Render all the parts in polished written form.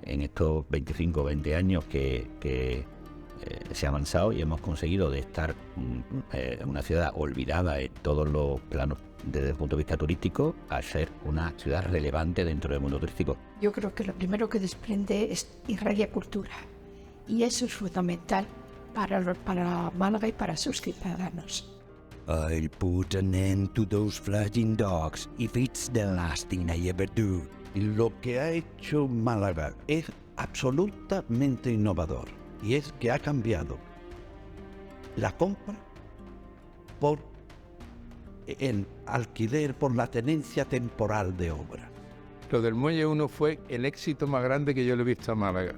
en estos 25 o 20 años que se ha avanzado y hemos conseguido de estar una ciudad olvidada en todos los planos desde el punto de vista turístico a ser una ciudad relevante dentro del mundo turístico. Yo creo que lo primero que desprende es irradia cultura, y eso es fundamental para Málaga y para sus ciudadanos. I'll put an end to those flying dogs if it's the last thing I ever do. Lo que ha hecho Málaga es absolutamente innovador, y es que ha cambiado la compra por el alquiler, por la tenencia temporal de obra. Lo del Muelle 1 fue el éxito más grande que yo le he visto a Málaga.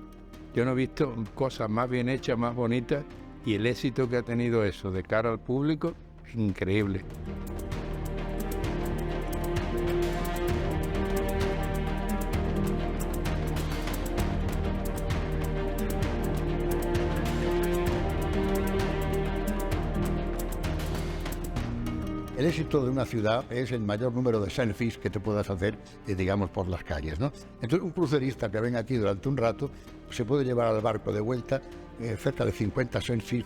Yo no he visto cosas más bien hechas, más bonitas, y el éxito que ha tenido eso de cara al público es increíble. El éxito de una ciudad es el mayor número de selfies que te puedas hacer, digamos, por las calles, ¿no? Entonces, un crucerista que venga aquí durante un rato se puede llevar al barco de vuelta cerca de 50 selfies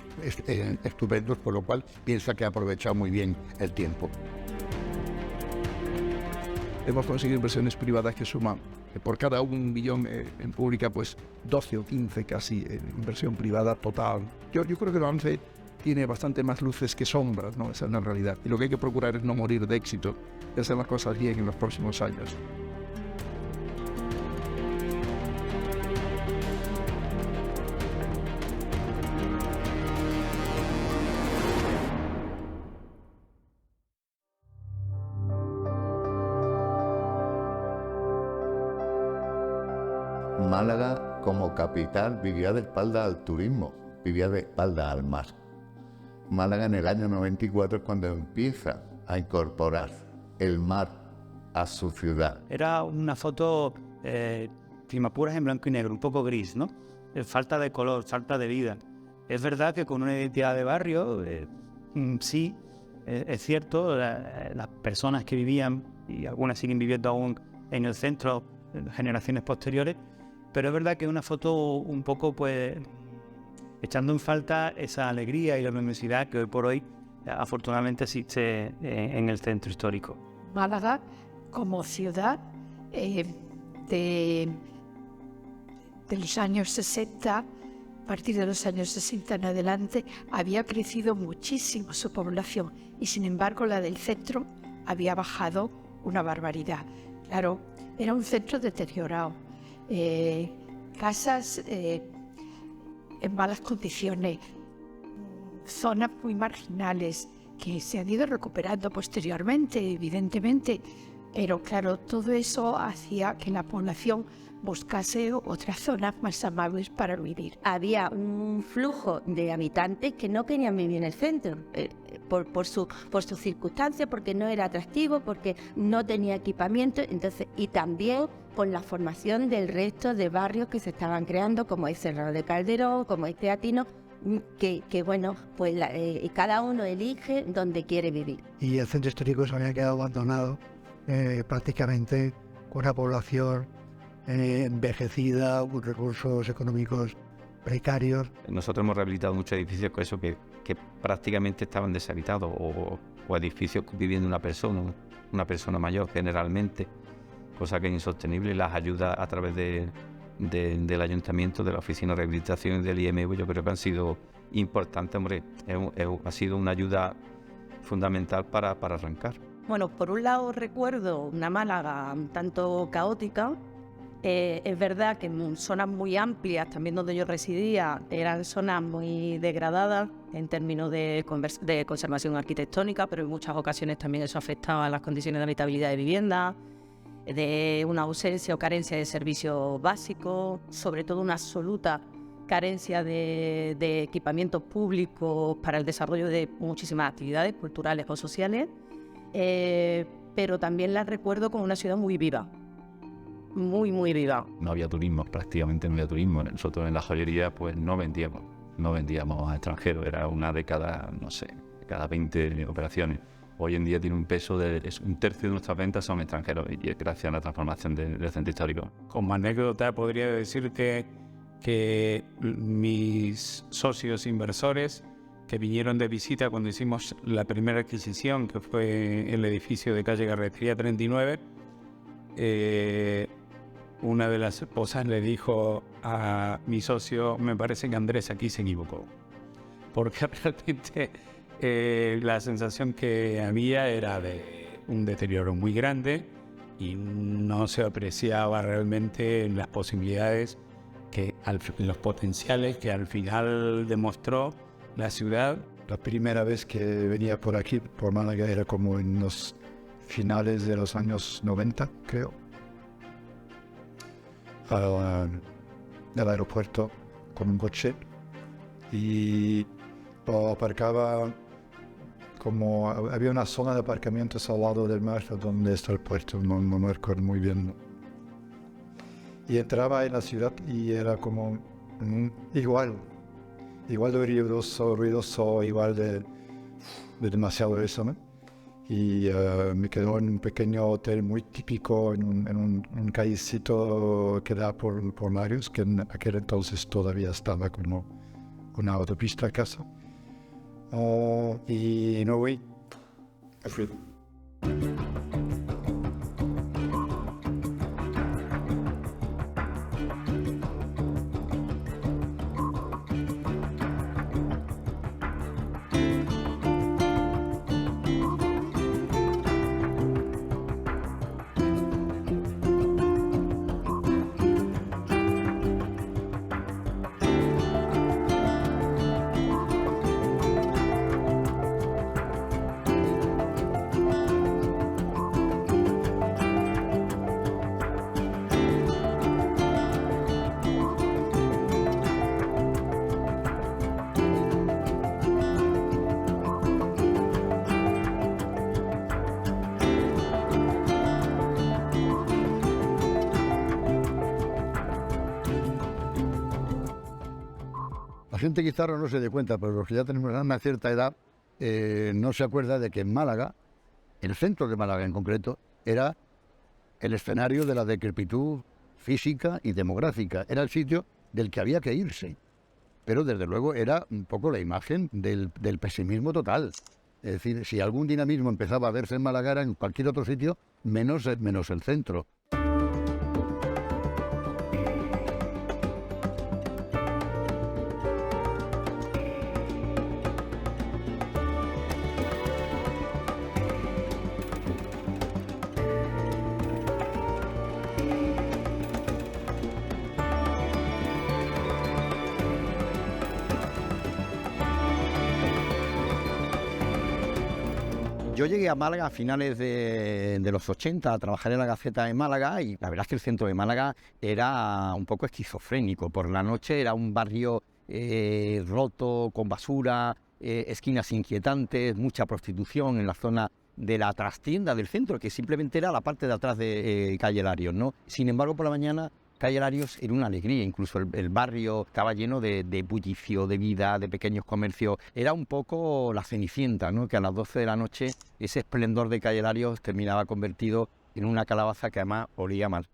estupendos, por lo cual piensa que ha aprovechado muy bien el tiempo. Hemos conseguido inversiones privadas que suman por cada 1 millón en pública, pues 12 o 15 casi en inversión privada total. Yo creo que el avance tiene bastante más luces que sombras, ¿no? Esa es la realidad. Y lo que hay que procurar es no morir de éxito y hacer las cosas bien en los próximos años. Málaga, como capital, vivía de espalda al turismo, vivía de espalda al mar. Málaga en el año 94 es cuando empieza a incorporar el mar a su ciudad. Era una foto, si me apuras, en blanco y negro, un poco gris, ¿no? Falta de color, falta de vida. Es verdad que con una identidad de barrio, sí, es cierto, las personas que vivían, y algunas siguen viviendo aún en el centro, en generaciones posteriores, pero es verdad que es una foto un poco, pues, echando en falta esa alegría y la luminosidad que hoy por hoy afortunadamente existe en el centro histórico. Málaga, como ciudad de los años 60, a partir de los años 60 en adelante, había crecido muchísimo su población y sin embargo la del centro había bajado una barbaridad. Claro, era un centro deteriorado, casas en malas condiciones, zonas muy marginales que se han ido recuperando posteriormente, evidentemente, pero claro, todo eso hacía que la población buscase otras zonas más amables para vivir. Había un flujo de habitantes que no querían vivir en el centro, por sus circunstancias, porque no era atractivo, porque no tenía equipamiento, entonces, y también por la formación del resto de barrios que se estaban creando, como es Cerrado de Calderón, como es Teatino, que bueno, pues cada uno elige donde quiere vivir. Y el centro histórico se había quedado abandonado prácticamente, con una población envejecida, con recursos económicos precarios. Nosotros hemos rehabilitado muchos edificios con eso que prácticamente estaban deshabitados o edificios viviendo una persona mayor generalmente, cosa que es insostenible. Las ayudas a través del ayuntamiento, de la oficina de rehabilitación y del IMV, yo creo que han sido importantes, hombre, ha sido una ayuda fundamental para arrancar. Bueno, por un lado recuerdo una Málaga un tanto caótica. Es verdad que en zonas muy amplias, también donde yo residía, eran zonas muy degradadas en términos de conservación arquitectónica, pero en muchas ocasiones también eso afectaba a las condiciones de habitabilidad de vivienda, de una ausencia o carencia de servicios básicos, sobre todo una absoluta carencia de equipamientos públicos para el desarrollo de muchísimas actividades culturales o sociales, pero también la recuerdo como una ciudad muy viva. Muy, muy viva. No había turismo, prácticamente no había turismo. Nosotros en la joyería pues no vendíamos a extranjeros, era una de cada, no sé, cada 20 operaciones. hoy en día tiene un peso un tercio de nuestras ventas son extranjeros y es gracias a la transformación del centro histórico. Como anécdota podría decirte que mis socios inversores que vinieron de visita cuando hicimos la primera adquisición, que fue el edificio de calle Carretería 39, una de las esposas le dijo a mi socio: me parece que Andrés aquí se equivocó, porque realmente la sensación que había era de un deterioro muy grande y no se apreciaba realmente las posibilidades, los potenciales que al final demostró la ciudad. La primera vez que venía por aquí, por Málaga, era como en los finales de los años 90, creo. Al aeropuerto con un coche y aparcaba, como había una zona de aparcamientos al lado del mar donde está el puerto, no me recuerdo muy bien, ¿no? Y entraba en la ciudad y era como igual de ruidoso, igual de demasiado eso, ¿no? Y me quedó en un pequeño hotel muy típico en un callecito que da por Marius, que en aquel entonces todavía estaba como una autopista a casa. Y no voy. Fui. La gente quizá no se dé cuenta, pero los que ya tenemos una cierta edad, no se acuerda de que en Málaga, el centro de Málaga en concreto, era el escenario de la decrepitud física y demográfica. Era el sitio del que había que irse. Pero desde luego era un poco la imagen del pesimismo total. Es decir, si algún dinamismo empezaba a verse en Málaga era en cualquier otro sitio, menos el centro. Yo llegué a Málaga a finales de los 80 a trabajar en la Gaceta de Málaga y la verdad es que el centro de Málaga era un poco esquizofrénico. Por la noche era un barrio roto, con basura, esquinas inquietantes, mucha prostitución en la zona de la trastienda del centro, que simplemente era la parte de atrás de Calle Larios, ¿no? Sin embargo, por la mañana Calle Larios era una alegría, incluso el barrio estaba lleno de bullicio, de vida, de pequeños comercios. Era un poco la Cenicienta, ¿no? Que a las 12 de la noche ese esplendor de Calle Larios terminaba convertido en una calabaza que además olía mal.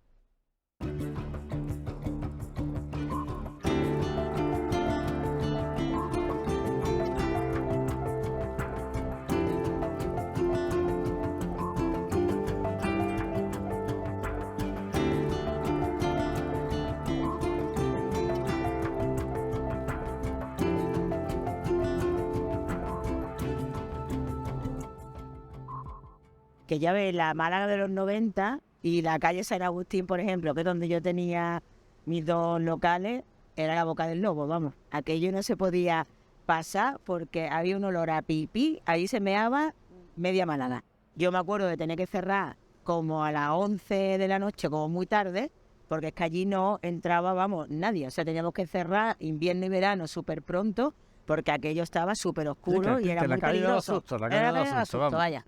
Que ya ves la Málaga de los 90 y la calle San Agustín, por ejemplo, que es donde yo tenía mis dos locales, era la Boca del Lobo, vamos. Aquello no se podía pasar porque había un olor a pipí, ahí se meaba media Málaga. Yo me acuerdo de tener que cerrar como a las 11 de la noche, como muy tarde, porque es que allí no entraba, vamos, nadie. O sea, teníamos que cerrar invierno y verano súper pronto porque aquello estaba súper oscuro y era muy peligroso. La calle daba susto, vamos. Vaya.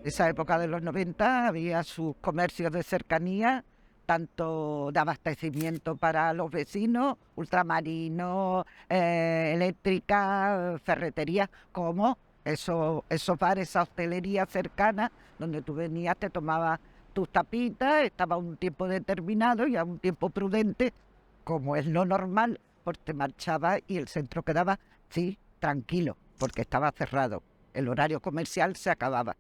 esa época de los 90 había sus comercios de cercanía, tanto de abastecimiento para los vecinos, ultramarinos, eléctrica, ferretería, como esos bares, esa hostelería cercana, donde tú venías, te tomabas tus tapitas, estaba un tiempo determinado y a un tiempo prudente, como es lo normal, pues te marchabas y el centro quedaba, sí, tranquilo, porque estaba cerrado. El horario comercial se acababa.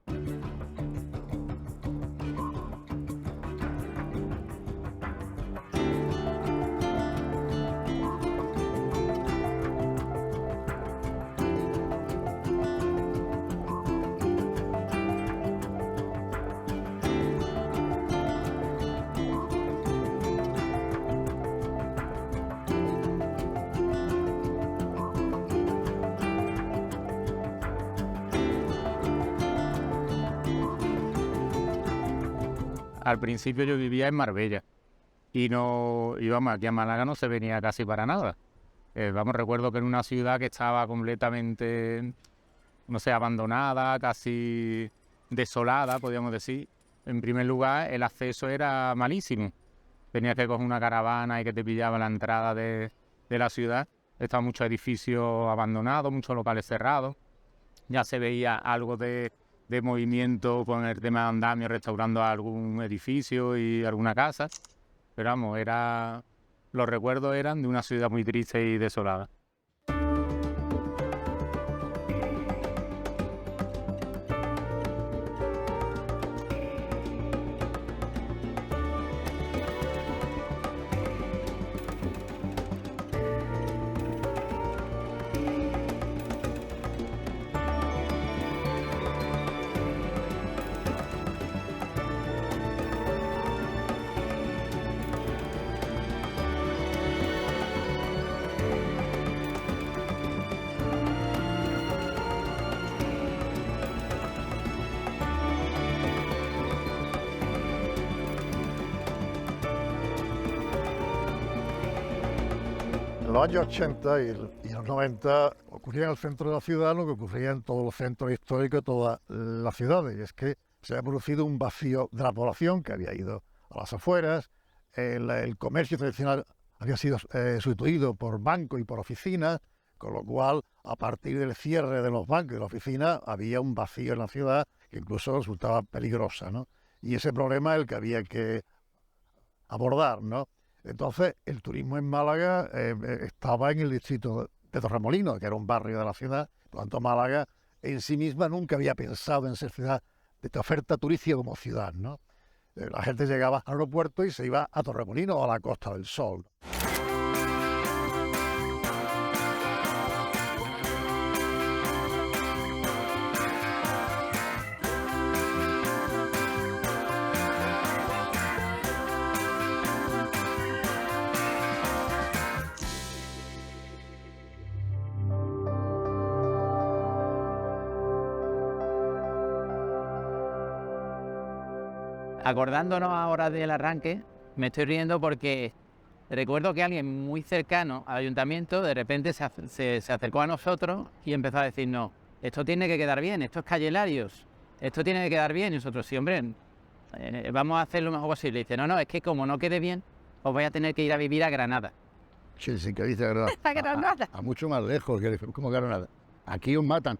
Al principio yo vivía en Marbella y no íbamos aquí a Málaga, no se venía casi para nada. Recuerdo que en una ciudad que estaba completamente, no sé, abandonada, casi desolada, podríamos decir. En primer lugar, el acceso era malísimo. Tenías que coger una caravana y que te pillaba la entrada de la ciudad. Estaban muchos edificios abandonados, muchos locales cerrados. Ya se veía algo de movimiento con el tema de andamio, restaurando algún edificio y alguna casa. Pero vamos, los recuerdos eran de una ciudad muy triste y desolada. En los años 80 y los 90 ocurría en el centro de la ciudad lo que ocurría en todos los centros históricos de todas las ciudades, y es que se había producido un vacío de la población que había ido a las afueras, el comercio tradicional había sido sustituido por bancos y por oficinas, con lo cual, a partir del cierre de los bancos y de la oficina, había un vacío en la ciudad que incluso resultaba peligrosa, ¿no? Y ese problema es el que había que abordar, ¿no? Entonces, el turismo en Málaga estaba en el distrito de Torremolinos, que era un barrio de la ciudad. Por lo tanto, Málaga en sí misma nunca había pensado en ser ciudad de oferta turística como ciudad, ¿no? La gente llegaba al aeropuerto y se iba a Torremolinos o a la Costa del Sol. Acordándonos ahora del arranque, me estoy riendo porque recuerdo que alguien muy cercano al ayuntamiento de repente se acercó a nosotros y empezó a decirnos: esto tiene que quedar bien, esto es Calle Larios, esto tiene que quedar bien. Y nosotros: sí, hombre, vamos a hacer lo mejor posible. Y dice: no, es que como no quede bien, os voy a tener que ir a vivir a Granada. Sí, que dice Granada. ¿A Granada? A mucho más lejos que como Granada. Aquí os matan.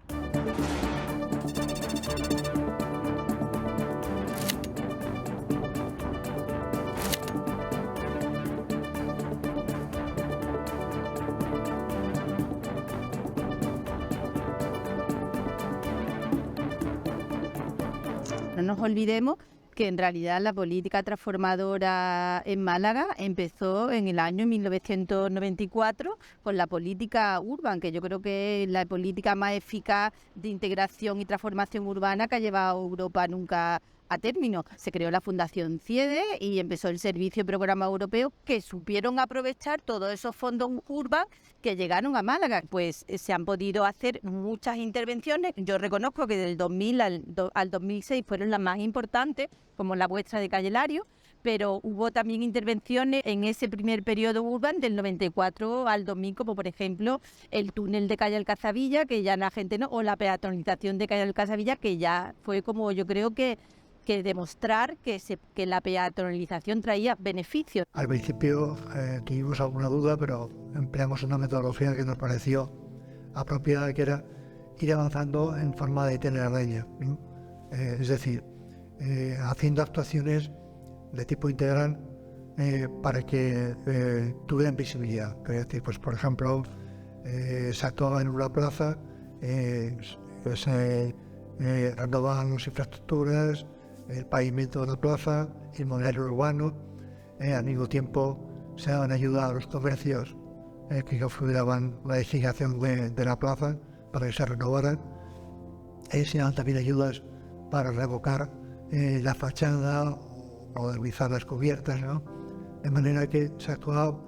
No nos olvidemos que en realidad la política transformadora en Málaga empezó en el año 1994 con la política urban, que yo creo que es la política más eficaz de integración y transformación urbana que ha llevado Europa nunca a término. Se creó la Fundación CIEDE y empezó el Servicio Programa Europeo, que supieron aprovechar todos esos fondos urban que llegaron a Málaga. Pues se han podido hacer muchas intervenciones. Yo reconozco que del 2000 al 2006 fueron las más importantes, como la vuestra de Calle Larios, pero hubo también intervenciones en ese primer periodo urbano del 94 al 2000, como por ejemplo el túnel de Calle Alcazabilla, que ya la gente no, o la peatonalización de Calle Alcazabilla, que ya fue como yo creo que demostrar que la peatonalización traía beneficios. Al principio tuvimos alguna duda, pero empleamos una metodología que nos pareció apropiada, que era ir avanzando en forma de telaraña, ¿no? Es decir, haciendo actuaciones de tipo integral para que tuvieran visibilidad. Es decir, pues por ejemplo, se actuaba en una plaza, se renovaban las infraestructuras, el pavimento de la plaza, el mobiliario urbano, al mismo tiempo se daban ayuda a los comercios que configuraban la edificación de la plaza para que se renovaran. Se daban también ayudas para revocar la fachada o modernizar las cubiertas, ¿no? De manera que se actuaba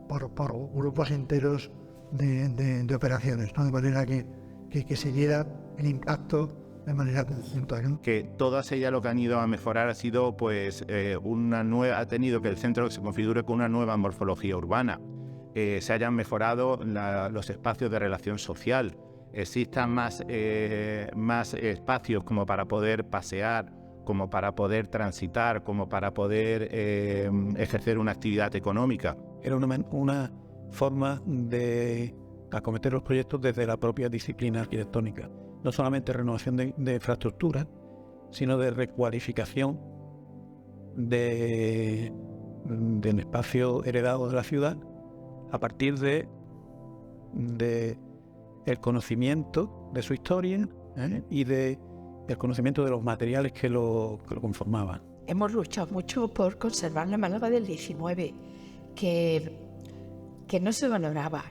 por grupos enteros de operaciones, ¿no? De manera que se diera el impacto de manera conjunta, ¿no? Que todas ellas lo que han ido a mejorar ha sido pues ha tenido que el centro se configure con una nueva morfología urbana, se hayan mejorado los espacios de relación social, existan más espacios como para poder pasear, como para poder transitar, como para poder ejercer una actividad económica. Era una forma de acometer los proyectos desde la propia disciplina arquitectónica. No solamente renovación de infraestructuras, sino de recualificación del espacio heredado de la ciudad a partir del conocimiento de su historia y del conocimiento de los materiales que lo conformaban. Hemos luchado mucho por conservar la Málaga del 19, que no se valoraba.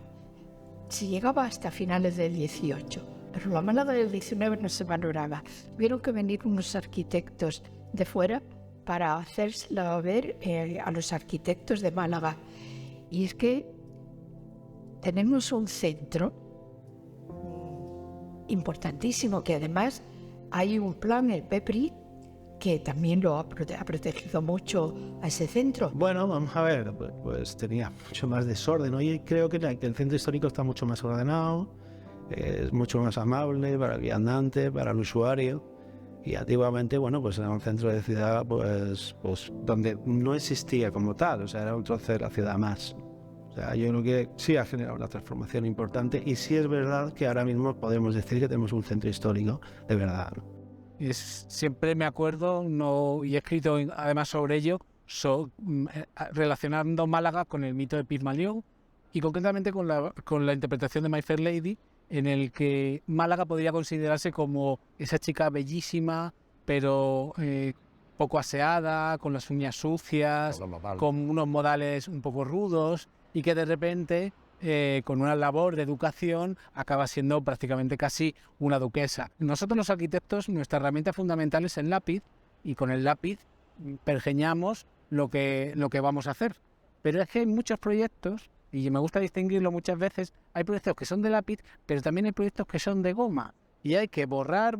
Se llegaba hasta finales del 18. Pero la Málaga del 19 no se valoraba. Tuvieron que venir unos arquitectos de fuera para hacérselo ver a los arquitectos de Málaga. Y es que tenemos un centro importantísimo, que además hay un plan, el PEPRI, que también lo ha protegido mucho a ese centro. Bueno, vamos a ver, pues tenía mucho más desorden. Hoy creo que el centro histórico está mucho más ordenado, es mucho más amable para el viandante, para el usuario. Y antiguamente, bueno, pues era un centro de ciudad pues donde no existía como tal, o sea, era un trozo de la ciudad más. O sea, yo creo que sí ha generado una transformación importante y sí es verdad que ahora mismo podemos decir que tenemos un centro histórico de verdad, ¿no? Siempre me acuerdo, y he escrito además sobre ello, relacionando Málaga con el mito de Pigmalión y concretamente con la interpretación de My Fair Lady, en el que Málaga podría considerarse como esa chica bellísima, pero poco aseada, con las uñas sucias, con unos modales un poco rudos, y que de repente, con una labor de educación, acaba siendo prácticamente casi una duquesa. Nosotros los arquitectos, nuestra herramienta fundamental es el lápiz, y con el lápiz pergeñamos lo que vamos a hacer. Pero es que hay muchos proyectos, y me gusta distinguirlo muchas veces, hay proyectos que son de lápiz, pero también hay proyectos que son de goma. Y hay que borrar,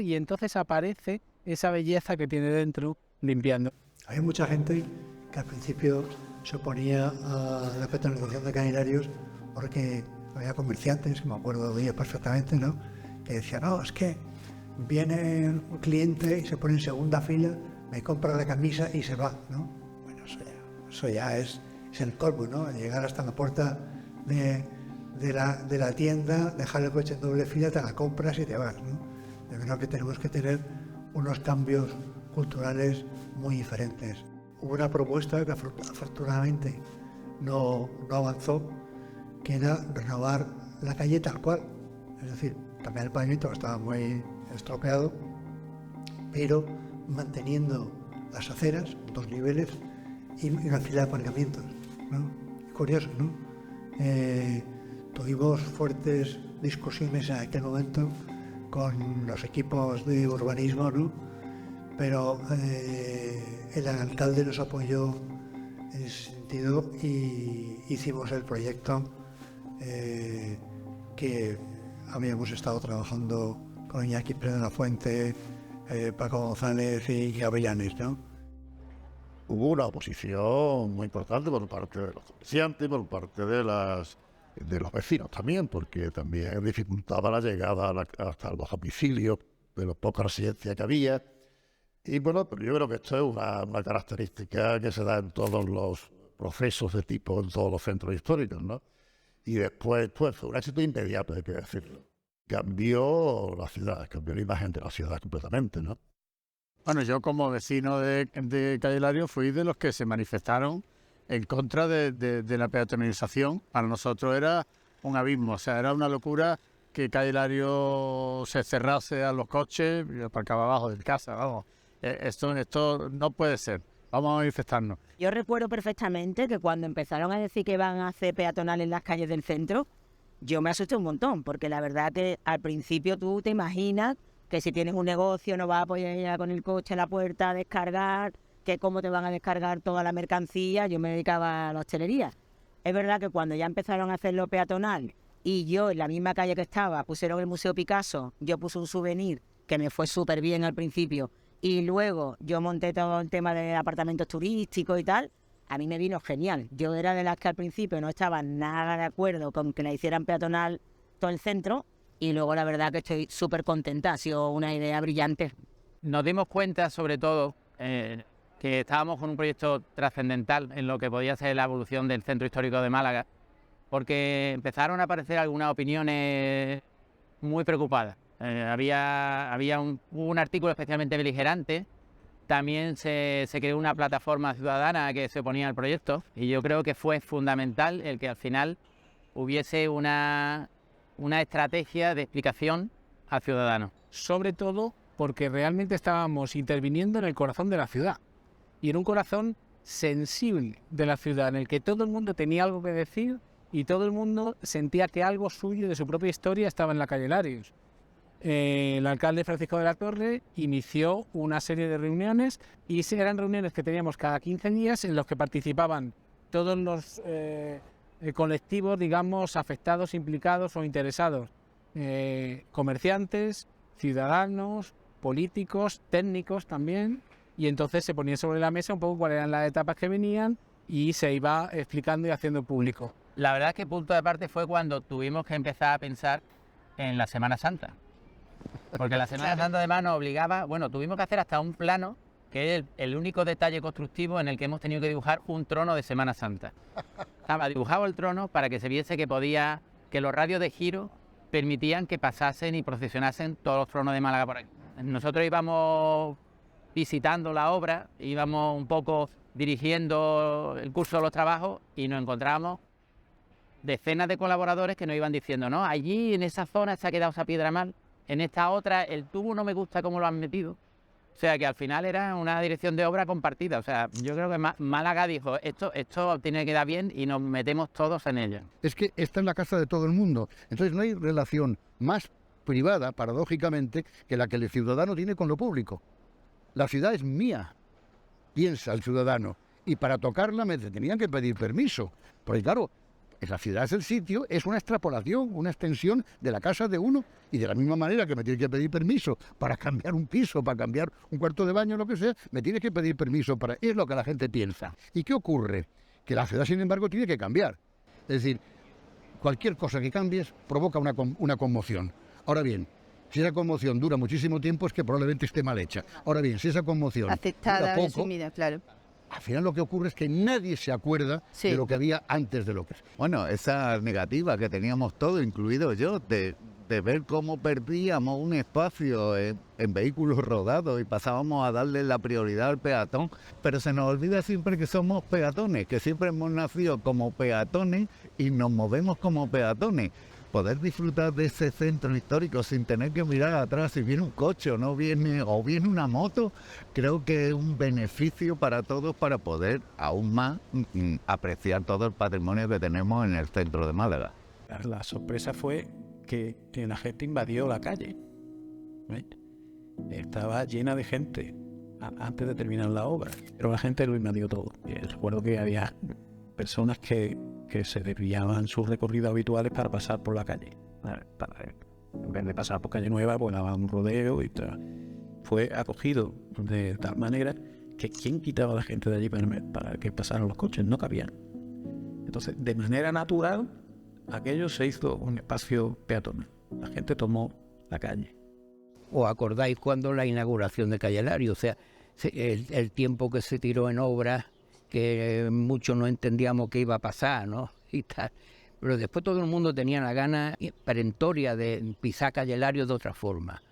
y entonces aparece esa belleza que tiene dentro limpiando. Hay mucha gente que al principio se oponía a la peatonalización de cañinarios porque había comerciantes, que me acuerdo de ellos perfectamente, ¿no?, que decían, no, es que viene un cliente y se pone en segunda fila, me compra la camisa y se va, ¿no? Bueno, eso ya es el colmo, ¿no? Llegar hasta la puerta de la tienda, dejar el coche en doble fila, te la compras y te vas, ¿no? Yo creo que tenemos que tener unos cambios culturales muy diferentes. Hubo una propuesta que afortunadamente no avanzó, que era renovar la calle tal cual. Es decir, cambiar el pavimento, que estaba muy estropeado, pero manteniendo las aceras, 2 niveles, y una fila de aparcamientos, ¿no? Curioso, ¿no? Tuvimos fuertes discusiones en aquel momento con los equipos de urbanismo, ¿no? Pero el alcalde nos apoyó en ese sentido y hicimos el proyecto que habíamos estado trabajando con Iñaki Pérez de la Fuente, Paco González y Avellanes, ¿no? hubo una oposición muy importante por parte de los comerciantes, por parte de los vecinos también, porque también dificultaba la llegada hasta los domicilios de las pocas residencias que había. Y bueno, pero yo creo que esto es una característica que se da en todos los procesos de tipo, en todos los centros históricos, ¿no? Y después, pues, fue un éxito inmediato, hay que decirlo. Cambió la ciudad, cambió la imagen de la ciudad completamente, ¿no? Bueno, yo como vecino de Calle Hilario fui de los que se manifestaron en contra de la peatonalización. Para nosotros era un abismo, o sea, era una locura que Calle Hilario se cerrase a los coches y aparcaba abajo de casa, vamos. Esto no puede ser, vamos a manifestarnos. Yo recuerdo perfectamente que cuando empezaron a decir que iban a hacer peatonales en las calles del centro, yo me asusté un montón, porque la verdad que al principio tú te imaginas que si tienes un negocio no vas a poder ir con el coche a la puerta a descargar, que cómo te van a descargar toda la mercancía. Yo me dedicaba a la hostelería. Es verdad que cuando ya empezaron a hacerlo peatonal y yo en la misma calle que estaba pusieron el Museo Picasso, yo puse un souvenir que me fue súper bien al principio y luego yo monté todo el tema de apartamentos turísticos y tal, a mí me vino genial. Yo era de las que al principio no estaba nada de acuerdo con que la hicieran peatonal todo el centro y luego la verdad que estoy súper contenta, ha sido una idea brillante. Nos dimos cuenta sobre todo que estábamos con un proyecto trascendental en lo que podía ser la evolución del centro histórico de Málaga, porque empezaron a aparecer algunas opiniones muy preocupadas. Había un artículo especialmente beligerante, también se creó una plataforma ciudadana que se oponía al proyecto y yo creo que fue fundamental el que al final hubiese una estrategia de explicación al ciudadano. Sobre todo porque realmente estábamos interviniendo en el corazón de la ciudad y en un corazón sensible de la ciudad en el que todo el mundo tenía algo que decir y todo el mundo sentía que algo suyo de su propia historia estaba en la calle Larios. El alcalde Francisco de la Torre inició una serie de reuniones y eran reuniones que teníamos cada 15 días en los que participaban todos los colectivos, digamos, afectados, implicados o interesados, comerciantes, ciudadanos, políticos, técnicos también, y entonces se ponía sobre la mesa un poco cuáles eran las etapas que venían y se iba explicando y haciendo público. La verdad es que punto de parte fue cuando tuvimos que empezar a pensar en la Semana Santa. Porque la Semana Santa además nos obligaba, bueno, tuvimos que hacer hasta un plano, que es el único detalle constructivo en el que hemos tenido que dibujar un trono de Semana Santa. Estaba dibujado el trono para que se viese que los radios de giro permitían que pasasen y procesionasen todos los tronos de Málaga por aquí. Nosotros íbamos visitando la obra, íbamos un poco dirigiendo el curso de los trabajos y nos encontramos decenas de colaboradores que nos iban diciendo, no, allí en esa zona se ha quedado esa piedra mal, en esta otra el tubo no me gusta cómo lo han metido. O sea que al final era una dirección de obra compartida. O sea, yo creo que Málaga dijo, esto tiene que quedar bien y nos metemos todos en ella. Es que esta es la casa de todo el mundo. Entonces no hay relación más privada, paradójicamente, que la que el ciudadano tiene con lo público. La ciudad es mía, piensa el ciudadano. Y para tocarla me tenían que pedir permiso. Porque claro, la ciudad es el sitio, es una extrapolación, una extensión de la casa de uno. Y de la misma manera que me tienes que pedir permiso para cambiar un piso, para cambiar un cuarto de baño, lo que sea, me tienes que pedir permiso para... Es lo que la gente piensa. ¿Y qué ocurre? Que la ciudad, sin embargo, tiene que cambiar. Es decir, cualquier cosa que cambies provoca una conmoción. Ahora bien, si esa conmoción dura muchísimo tiempo es que probablemente esté mal hecha. Ahora bien, si esa conmoción aceptada, dura poco, resumida, claro. Al final lo que ocurre es que nadie se acuerda de lo que había antes de lo que es. Bueno, esa negativa que teníamos todos, incluido yo, de ver cómo perdíamos un espacio en vehículos rodados y pasábamos a darle la prioridad al peatón, pero se nos olvida siempre que somos peatones, que siempre hemos nacido como peatones y nos movemos como peatones. Poder disfrutar de ese centro histórico sin tener que mirar atrás si viene un coche o viene una moto, creo que es un beneficio para todos para poder aún más apreciar todo el patrimonio que tenemos en el centro de Málaga. La sorpresa fue que la gente invadió la calle. Estaba llena de gente antes de terminar la obra, pero la gente lo invadió todo. Recuerdo que había personas que se desviaban sus recorridos habituales para pasar por la calle. En vez de pasar por calle Nueva, pues daban un rodeo y tal. Fue acogido de tal manera que ¿quién quitaba a la gente de allí para que pasaran los coches? No cabían. Entonces, de manera natural, aquello se hizo un espacio peatonal. La gente tomó la calle. ¿Os acordáis cuando la inauguración de Calle Lario? O sea, el tiempo que se tiró en obras, que muchos no entendíamos qué iba a pasar, ¿no? Y tal. Pero después todo el mundo tenía la gana perentoria de pisar Calle Lario de otra forma.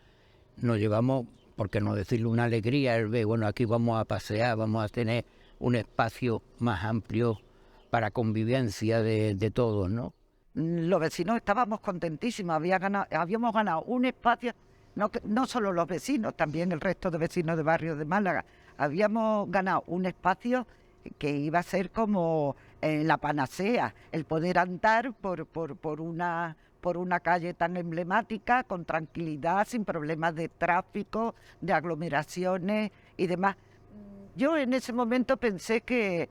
Nos llevamos, por qué no decirle, una alegría el ver, bueno, aquí vamos a pasear, vamos a tener un espacio más amplio para convivencia de todos, ¿no? Los vecinos estábamos contentísimos, habíamos ganado un espacio, no solo los vecinos, también el resto de vecinos de barrios de Málaga, habíamos ganado un espacio que iba a ser como la panacea, el poder andar por una calle tan emblemática, con tranquilidad, sin problemas de tráfico, de aglomeraciones y demás. Yo en ese momento pensé que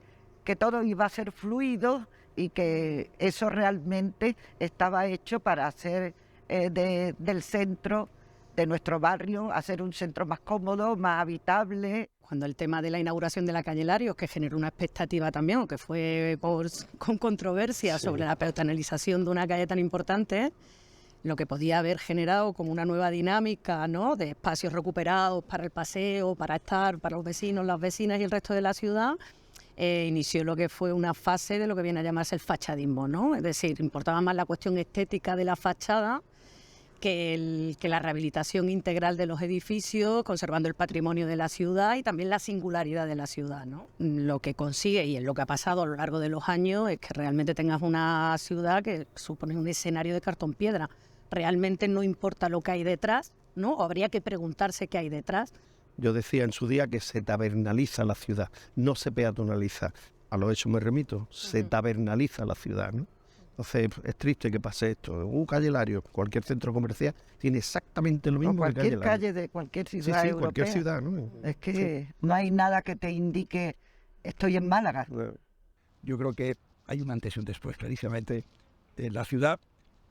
todo iba a ser fluido y que eso realmente estaba hecho para hacer del centro de nuestro barrio, hacer un centro más cómodo, más habitable. Cuando el tema de la inauguración de la calle Larios, que generó una expectativa también, o que fue con controversia sobre la peatonalización de una calle tan importante, lo que podía haber generado como una nueva dinámica, ¿no?, de espacios recuperados para el paseo, para estar, para los vecinos, las vecinas y el resto de la ciudad, inició lo que fue una fase de lo que viene a llamarse el fachadismo, ¿no? Es decir, importaba más la cuestión estética de la fachada que la rehabilitación integral de los edificios, conservando el patrimonio de la ciudad y también la singularidad de la ciudad, ¿no? Lo que consigue, y es lo que ha pasado a lo largo de los años, es que realmente tengas una ciudad que supone un escenario de cartón piedra. Realmente no importa lo que hay detrás, ¿no? O habría que preguntarse qué hay detrás. Yo decía en su día que se tabernaliza la ciudad, no se peatonaliza. A lo hecho me remito, se tabernaliza la ciudad, ¿no? Entonces es triste que pase esto. Calle Lario, cualquier centro comercial tiene exactamente lo mismo que cualquier calle de cualquier ciudad europea. Cualquier ciudad, ¿no? Es que no hay nada que te indique estoy en Málaga. Yo creo que hay un antes y un después, clarísimamente, de la ciudad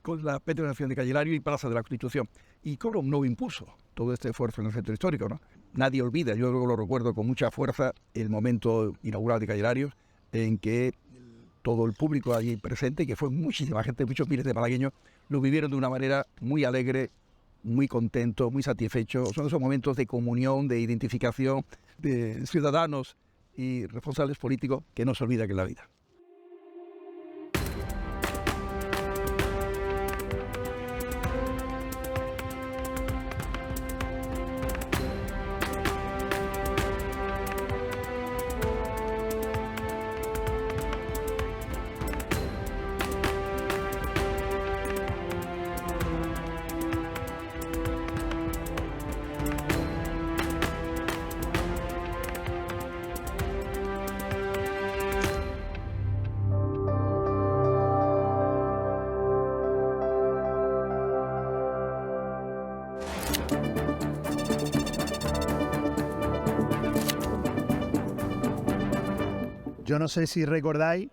con la peatonalización de Calle Lario y Plaza de la Constitución. Y cobra un nuevo impulso todo este esfuerzo en el centro histórico, ¿no? Nadie olvida, yo luego lo recuerdo con mucha fuerza, el momento inaugural de Calle Lario, en que todo el público allí presente, que fue muchísima gente, muchos miles de malagueños, lo vivieron de una manera muy alegre, muy contento, muy satisfecho. Son esos momentos de comunión, de identificación de ciudadanos y responsables políticos que no se olvida que en la vida. Yo no sé si recordáis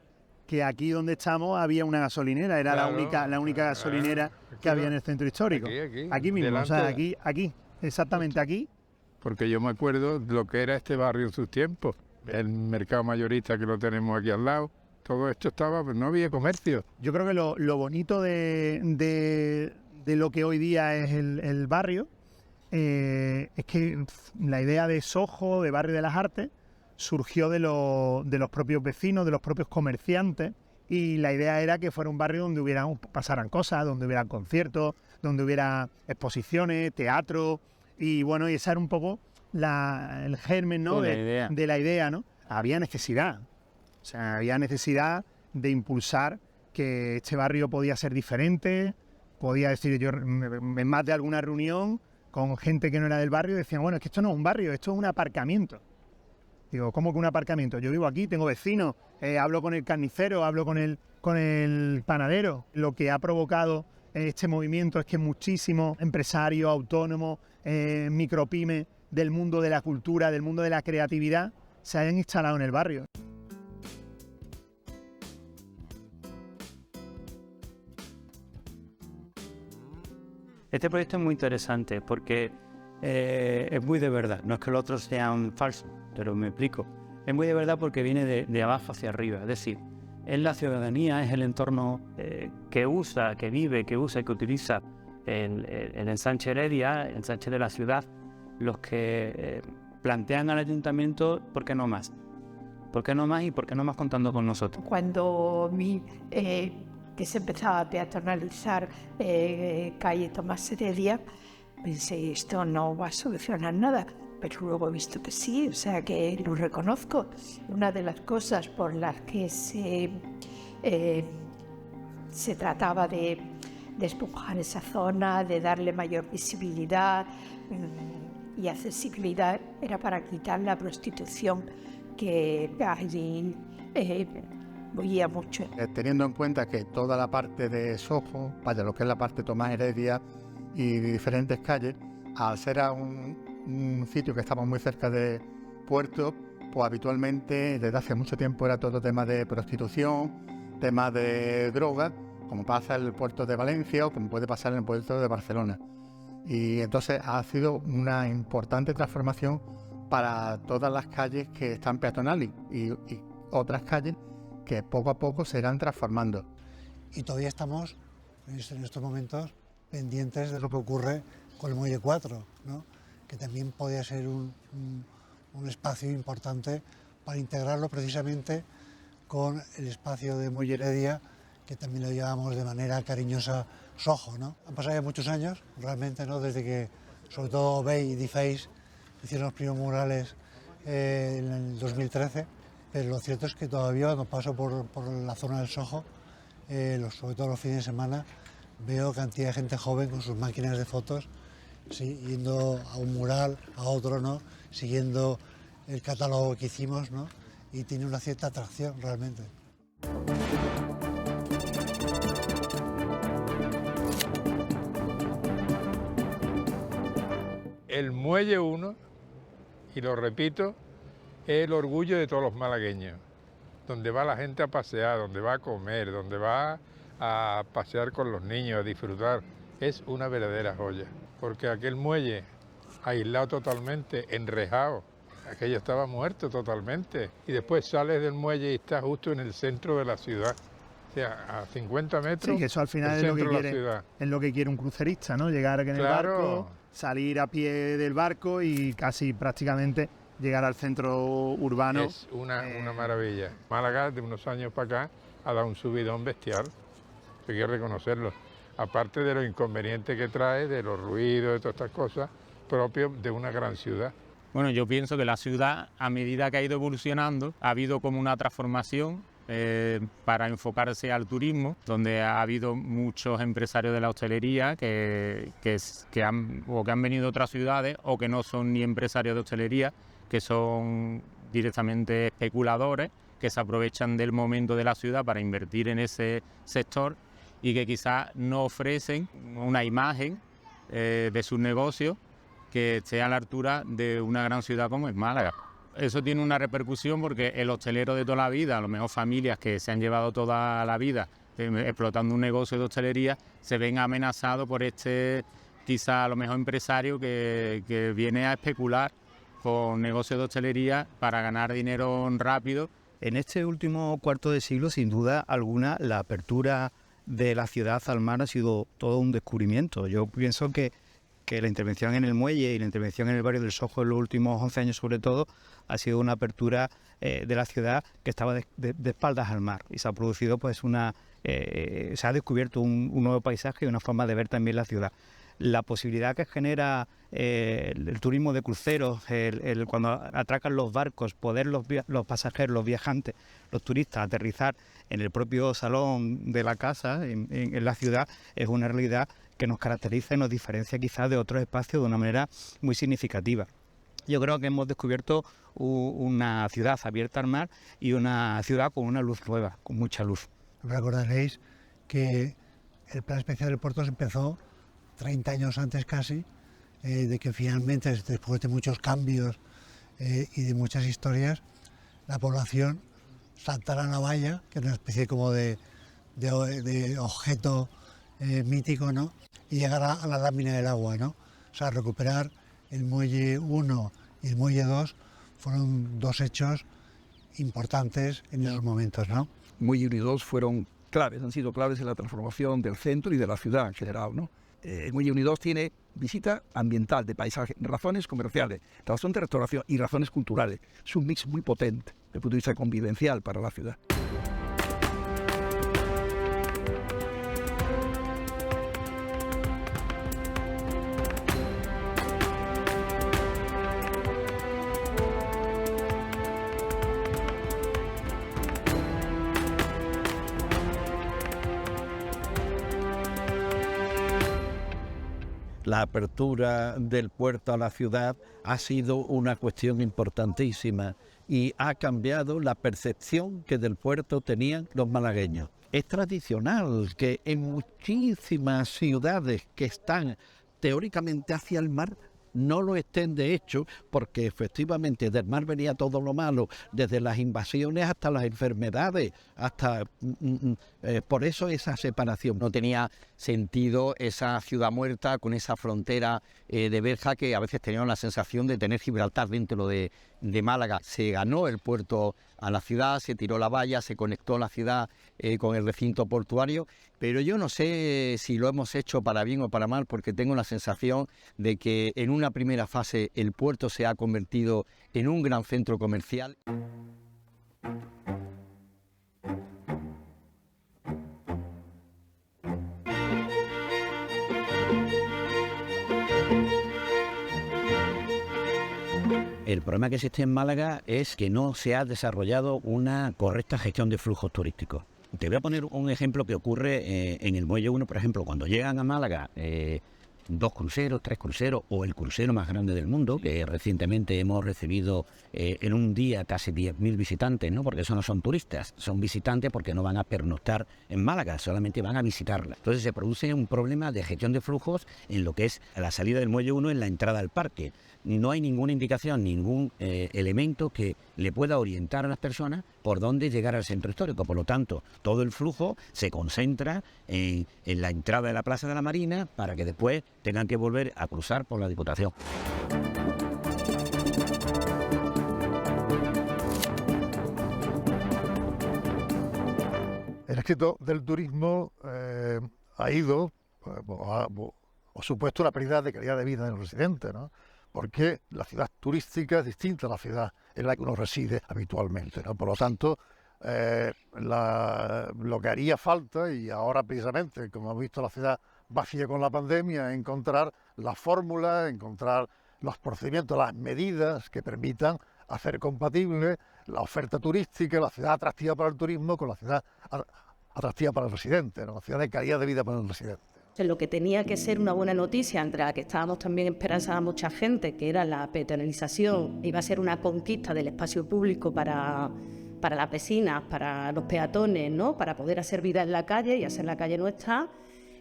que aquí donde estamos había una gasolinera, era la única gasolinera que había en el centro histórico. Aquí mismo, delante, o sea, aquí, exactamente aquí. Porque yo me acuerdo de lo que era este barrio en sus tiempos, el mercado mayorista que lo tenemos aquí al lado, todo esto estaba, pues no había comercio. Yo creo que lo bonito de lo que hoy día es el barrio es que la idea de Soho, de Barrio de las Artes, surgió de los propios vecinos, de los propios comerciantes, y la idea era que fuera un barrio donde pasaran cosas, donde hubieran conciertos, donde hubiera exposiciones, teatro, y bueno, y esa era un poco el germen, ¿no? de la idea, ¿no? Había necesidad, o sea, había necesidad de impulsar que este barrio podía ser diferente, podía decir, yo en más de alguna reunión con gente que no era del barrio decían, bueno, es que esto no es un barrio, esto es un aparcamiento. Digo, ¿cómo que un aparcamiento? Yo vivo aquí, tengo vecinos, hablo con el carnicero, hablo con el panadero. Lo que ha provocado este movimiento es que muchísimos empresarios, autónomos, micropymes del mundo de la cultura, del mundo de la creatividad, se hayan instalado en el barrio. Este proyecto es muy interesante porque es muy de verdad, no es que los otros sean falsos. pero me explico. Es muy de verdad porque viene de abajo hacia arriba, es decir, es la ciudadanía, es el entorno que usa, que vive, que usa y que utiliza el ensanche Heredia, el ensanche de la ciudad, los que plantean al ayuntamiento ¿por qué no más? ¿Por qué no más y por qué no más contando con nosotros? Cuando vi que se empezaba a peatonalizar calle Tomás Heredia, pensé, esto no va a solucionar nada, pero luego he visto que sí, o sea que lo reconozco. Una de las cosas por las que se trataba de despojar esa zona, de darle mayor visibilidad y accesibilidad, era para quitar la prostitución que allí bullía mucho. Teniendo en cuenta que toda la parte de Soho, vaya, lo que es la parte de Tomás Heredia y diferentes calles, al ser a un sitio que estaba muy cerca de puerto, pues habitualmente desde hace mucho tiempo era todo tema de prostitución, tema de drogas, como pasa en el puerto de Valencia o como puede pasar en el puerto de Barcelona. Y entonces ha sido una importante transformación para todas las calles que están peatonales y otras calles que poco a poco se irán transformando. Y todavía estamos en estos momentos pendientes de lo que ocurre con el Muelle 4, ¿no? Que también podría ser un espacio importante para integrarlo precisamente con el espacio de Muelle Heredia, que también lo llamamos de manera cariñosa Soho, ¿no? Han pasado ya muchos años, realmente, ¿no? Desde que, sobre todo, Bay y DeFace hicieron los primeros murales en el 2013, pero lo cierto es que todavía cuando paso por la zona del Soho, sobre todo los fines de semana, veo cantidad de gente joven con sus máquinas de fotos, sí, yendo a un mural, a otro, ¿no? Siguiendo el catálogo que hicimos, ¿no? Y tiene una cierta atracción realmente. El Muelle 1, y lo repito, es el orgullo de todos los malagueños, donde va la gente a pasear, donde va a comer, donde va a pasear con los niños, a disfrutar. Es una verdadera joya, porque aquel muelle aislado totalmente, enrejado, aquello estaba muerto totalmente, y después sales del muelle y estás justo en el centro de la ciudad. O sea, a 50 metros. Sí, que eso al final es lo que quiere un crucerista, ¿no? Llegar en el barco, salir a pie del barco y casi prácticamente llegar al centro urbano. Es una maravilla. Málaga, de unos años para acá, ha dado un subidón bestial, hay que reconocerlo. Aparte de los inconvenientes que trae, de los ruidos, de todas estas cosas propios de una gran ciudad. Bueno, yo pienso que la ciudad, a medida que ha ido evolucionando, ha habido como una transformación para enfocarse al turismo, donde ha habido muchos empresarios de la hostelería que han venido de otras ciudades o que no son ni empresarios de hostelería, que son directamente especuladores, que se aprovechan del momento de la ciudad para invertir en ese sector y que quizás no ofrecen una imagen de sus negocios que esté a la altura de una gran ciudad como es Málaga. Eso tiene una repercusión porque el hostelero de toda la vida, a lo mejor familias que se han llevado toda la vida explotando un negocio de hostelería, se ven amenazados por este quizá a lo mejor empresario que viene a especular con negocios de hostelería para ganar dinero rápido. En este último cuarto de siglo, sin duda alguna, la apertura de la ciudad al mar ha sido todo un descubrimiento. Yo pienso que la intervención en el muelle y la intervención en el barrio del Soho en los últimos 11 años sobre todo ha sido una apertura de la ciudad que estaba de espaldas al mar y se ha producido pues se ha descubierto un nuevo paisaje y una forma de ver también la ciudad. La posibilidad que genera el turismo de cruceros, cuando atracan los barcos, poder los pasajeros, los viajantes, los turistas aterrizar en el propio salón de la casa, en la ciudad, es una realidad que nos caracteriza y nos diferencia quizás de otros espacios de una manera muy significativa. Yo creo que hemos descubierto una ciudad abierta al mar y una ciudad con una luz nueva, con mucha luz. Recordaréis que el Plan Especial del Puerto se empezó 30 años antes casi, de que finalmente, después de muchos cambios y de muchas historias, la población saltara a la valla, que es una especie como de objeto mítico, ¿no? Y llegar a la lámina del agua, ¿no? O sea, recuperar el muelle 1 y el muelle 2 fueron dos hechos importantes en esos momentos, ¿no? Muelle 1 y 2 fueron claves, han sido claves en la transformación del centro y de la ciudad en general, ¿no? El Muelle 1 y 2 tiene visita ambiental, de paisaje, razones comerciales, razón de restauración y razones culturales. Es un mix muy potente desde el punto de vista convivencial para la ciudad. La apertura del puerto a la ciudad ha sido una cuestión importantísima y ha cambiado la percepción que del puerto tenían los malagueños. Es tradicional que en muchísimas ciudades que están teóricamente hacia el mar no lo estén de hecho, porque efectivamente del mar venía todo lo malo, desde las invasiones hasta las enfermedades, hasta por eso esa separación. No tenía sentido esa ciudad muerta con esa frontera de verja que a veces teníamos la sensación de tener Gibraltar dentro de Málaga. Se ganó el puerto a la ciudad, se tiró la valla, se conectó la ciudad con el recinto portuario, pero yo no sé si lo hemos hecho para bien o para mal, porque tengo la sensación de que en una primera fase el puerto se ha convertido en un gran centro comercial. El problema que existe en Málaga es que no se ha desarrollado una correcta gestión de flujos turísticos. Te voy a poner un ejemplo que ocurre en el Muelle 1, por ejemplo, cuando llegan a Málaga 2 cruceros, 3 cruceros o el crucero más grande del mundo, que recientemente hemos recibido en un día casi 10.000 visitantes, ¿no? Porque eso no son turistas, son visitantes porque no van a pernoctar en Málaga, solamente van a visitarla. Entonces se produce un problema de gestión de flujos en lo que es la salida del Muelle 1 en la entrada al parque. No hay ninguna indicación, ningún elemento que le pueda orientar a las personas por dónde llegar al centro histórico. Por lo tanto, todo el flujo se concentra en la entrada de la Plaza de la Marina para que después tengan que volver a cruzar por la Diputación. El éxito del turismo ha ido, ha supuesto una pérdida de calidad de vida en los residentes, ¿no? Porque la ciudad turística es distinta a la ciudad en la que uno reside habitualmente, ¿no? Por lo tanto, lo que haría falta, y ahora precisamente, como hemos visto la ciudad vacía con la pandemia, es encontrar la fórmula, encontrar los procedimientos, las medidas que permitan hacer compatible la oferta turística, la ciudad atractiva para el turismo, con la ciudad atractiva para el residente, ¿no? La ciudad de calidad de vida para el residente. Lo que tenía que ser una buena noticia, entre la que estábamos también esperanzada mucha gente, que era la peatonalización, iba a ser una conquista del espacio público para las vecinas, para los peatones, ¿no? Para poder hacer vida en la calle y hacer la calle nuestra.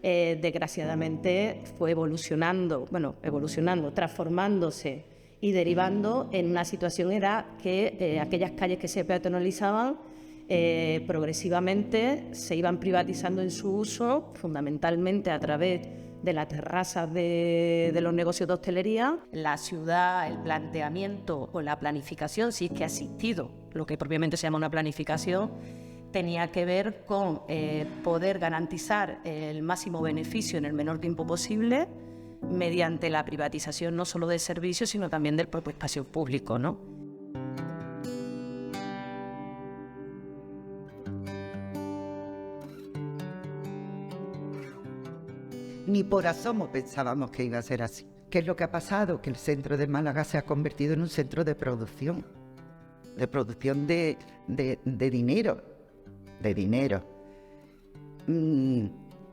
Desgraciadamente fue evolucionando, transformándose y derivando en una situación era que aquellas calles que se peatonalizaban progresivamente se iban privatizando en su uso, fundamentalmente a través de las terrazas de los negocios de hostelería. La ciudad, el planteamiento o la planificación, si es que ha existido lo que propiamente se llama una planificación, tenía que ver con poder garantizar el máximo beneficio en el menor tiempo posible mediante la privatización no solo de servicios, sino también del propio espacio público, ¿no? Ni por asomo pensábamos que iba a ser así. ¿Qué es lo que ha pasado? Que el centro de Málaga se ha convertido en un centro de producción de dinero.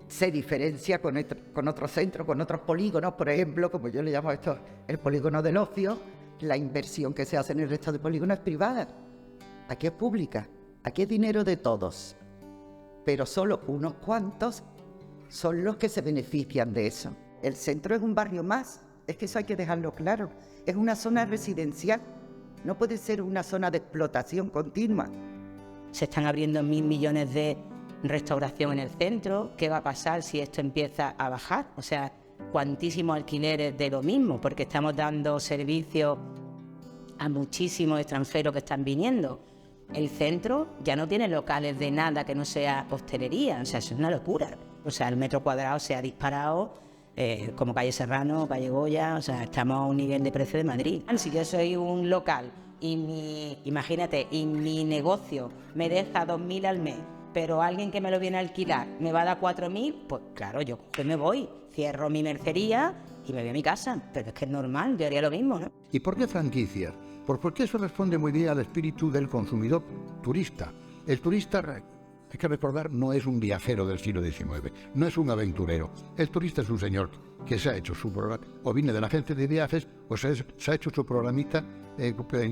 Se diferencia con otros centros, con otros polígonos, por ejemplo, como yo le llamo a esto el polígono del ocio. La inversión que se hace en el resto de polígonos es privada. Aquí es pública, aquí es dinero de todos, pero solo unos cuantos son los que se benefician de eso. El centro es un barrio más, es que eso hay que dejarlo claro. Es una zona residencial, no puede ser una zona de explotación continua. Se están abriendo 1.000 millones de restauración en el centro. ¿Qué va a pasar si esto empieza a bajar? O sea, cuantísimos alquileres de lo mismo, porque estamos dando servicios a muchísimos extranjeros que están viniendo. El centro ya no tiene locales de nada que no sea hostelería, o sea, es una locura. O sea, el metro cuadrado se ha disparado, como Calle Serrano, Calle Goya, o sea, estamos a un nivel de precio de Madrid. Si yo soy un local y imagínate, y mi negocio me deja 2.000 al mes, pero alguien que me lo viene a alquilar me va a dar 4.000, pues claro, yo me voy, cierro mi mercería y me voy a mi casa. Pero es que es normal, yo haría lo mismo, ¿no? ¿Y por qué franquicias? Pues porque eso responde muy bien al espíritu del consumidor turista. El turista, hay que recordar, no es un viajero del siglo XIX, no es un aventurero. El turista es un señor que se ha hecho su programa, o viene de la agencia de viajes, o se ha hecho su programita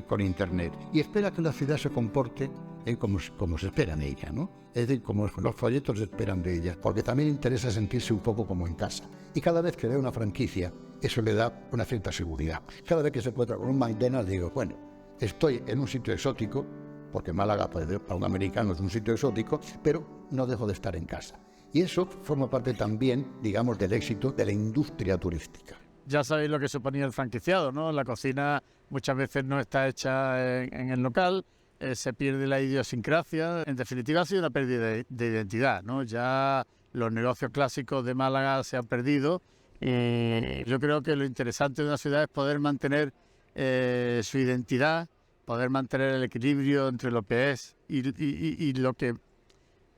con internet. Y espera que la ciudad se comporte como se espera de ella, ¿no? Es decir, como los folletos esperan de ella, porque también interesa sentirse un poco como en casa. Y cada vez que ve una franquicia, eso le da una cierta seguridad. Cada vez que se encuentra con un McDonald's, digo, bueno, estoy en un sitio exótico, porque Málaga para un americano es un sitio exótico, pero no dejo de estar en casa. Y eso forma parte también, digamos, del éxito de la industria turística. Ya sabéis lo que suponía el franquiciado, ¿no? La cocina muchas veces no está hecha en el local, se pierde la idiosincrasia. En definitiva, ha sido una pérdida de identidad, ¿no? Ya los negocios clásicos de Málaga se han perdido. Yo creo que lo interesante de una ciudad es poder mantener su identidad, poder mantener el equilibrio entre lo que es y lo que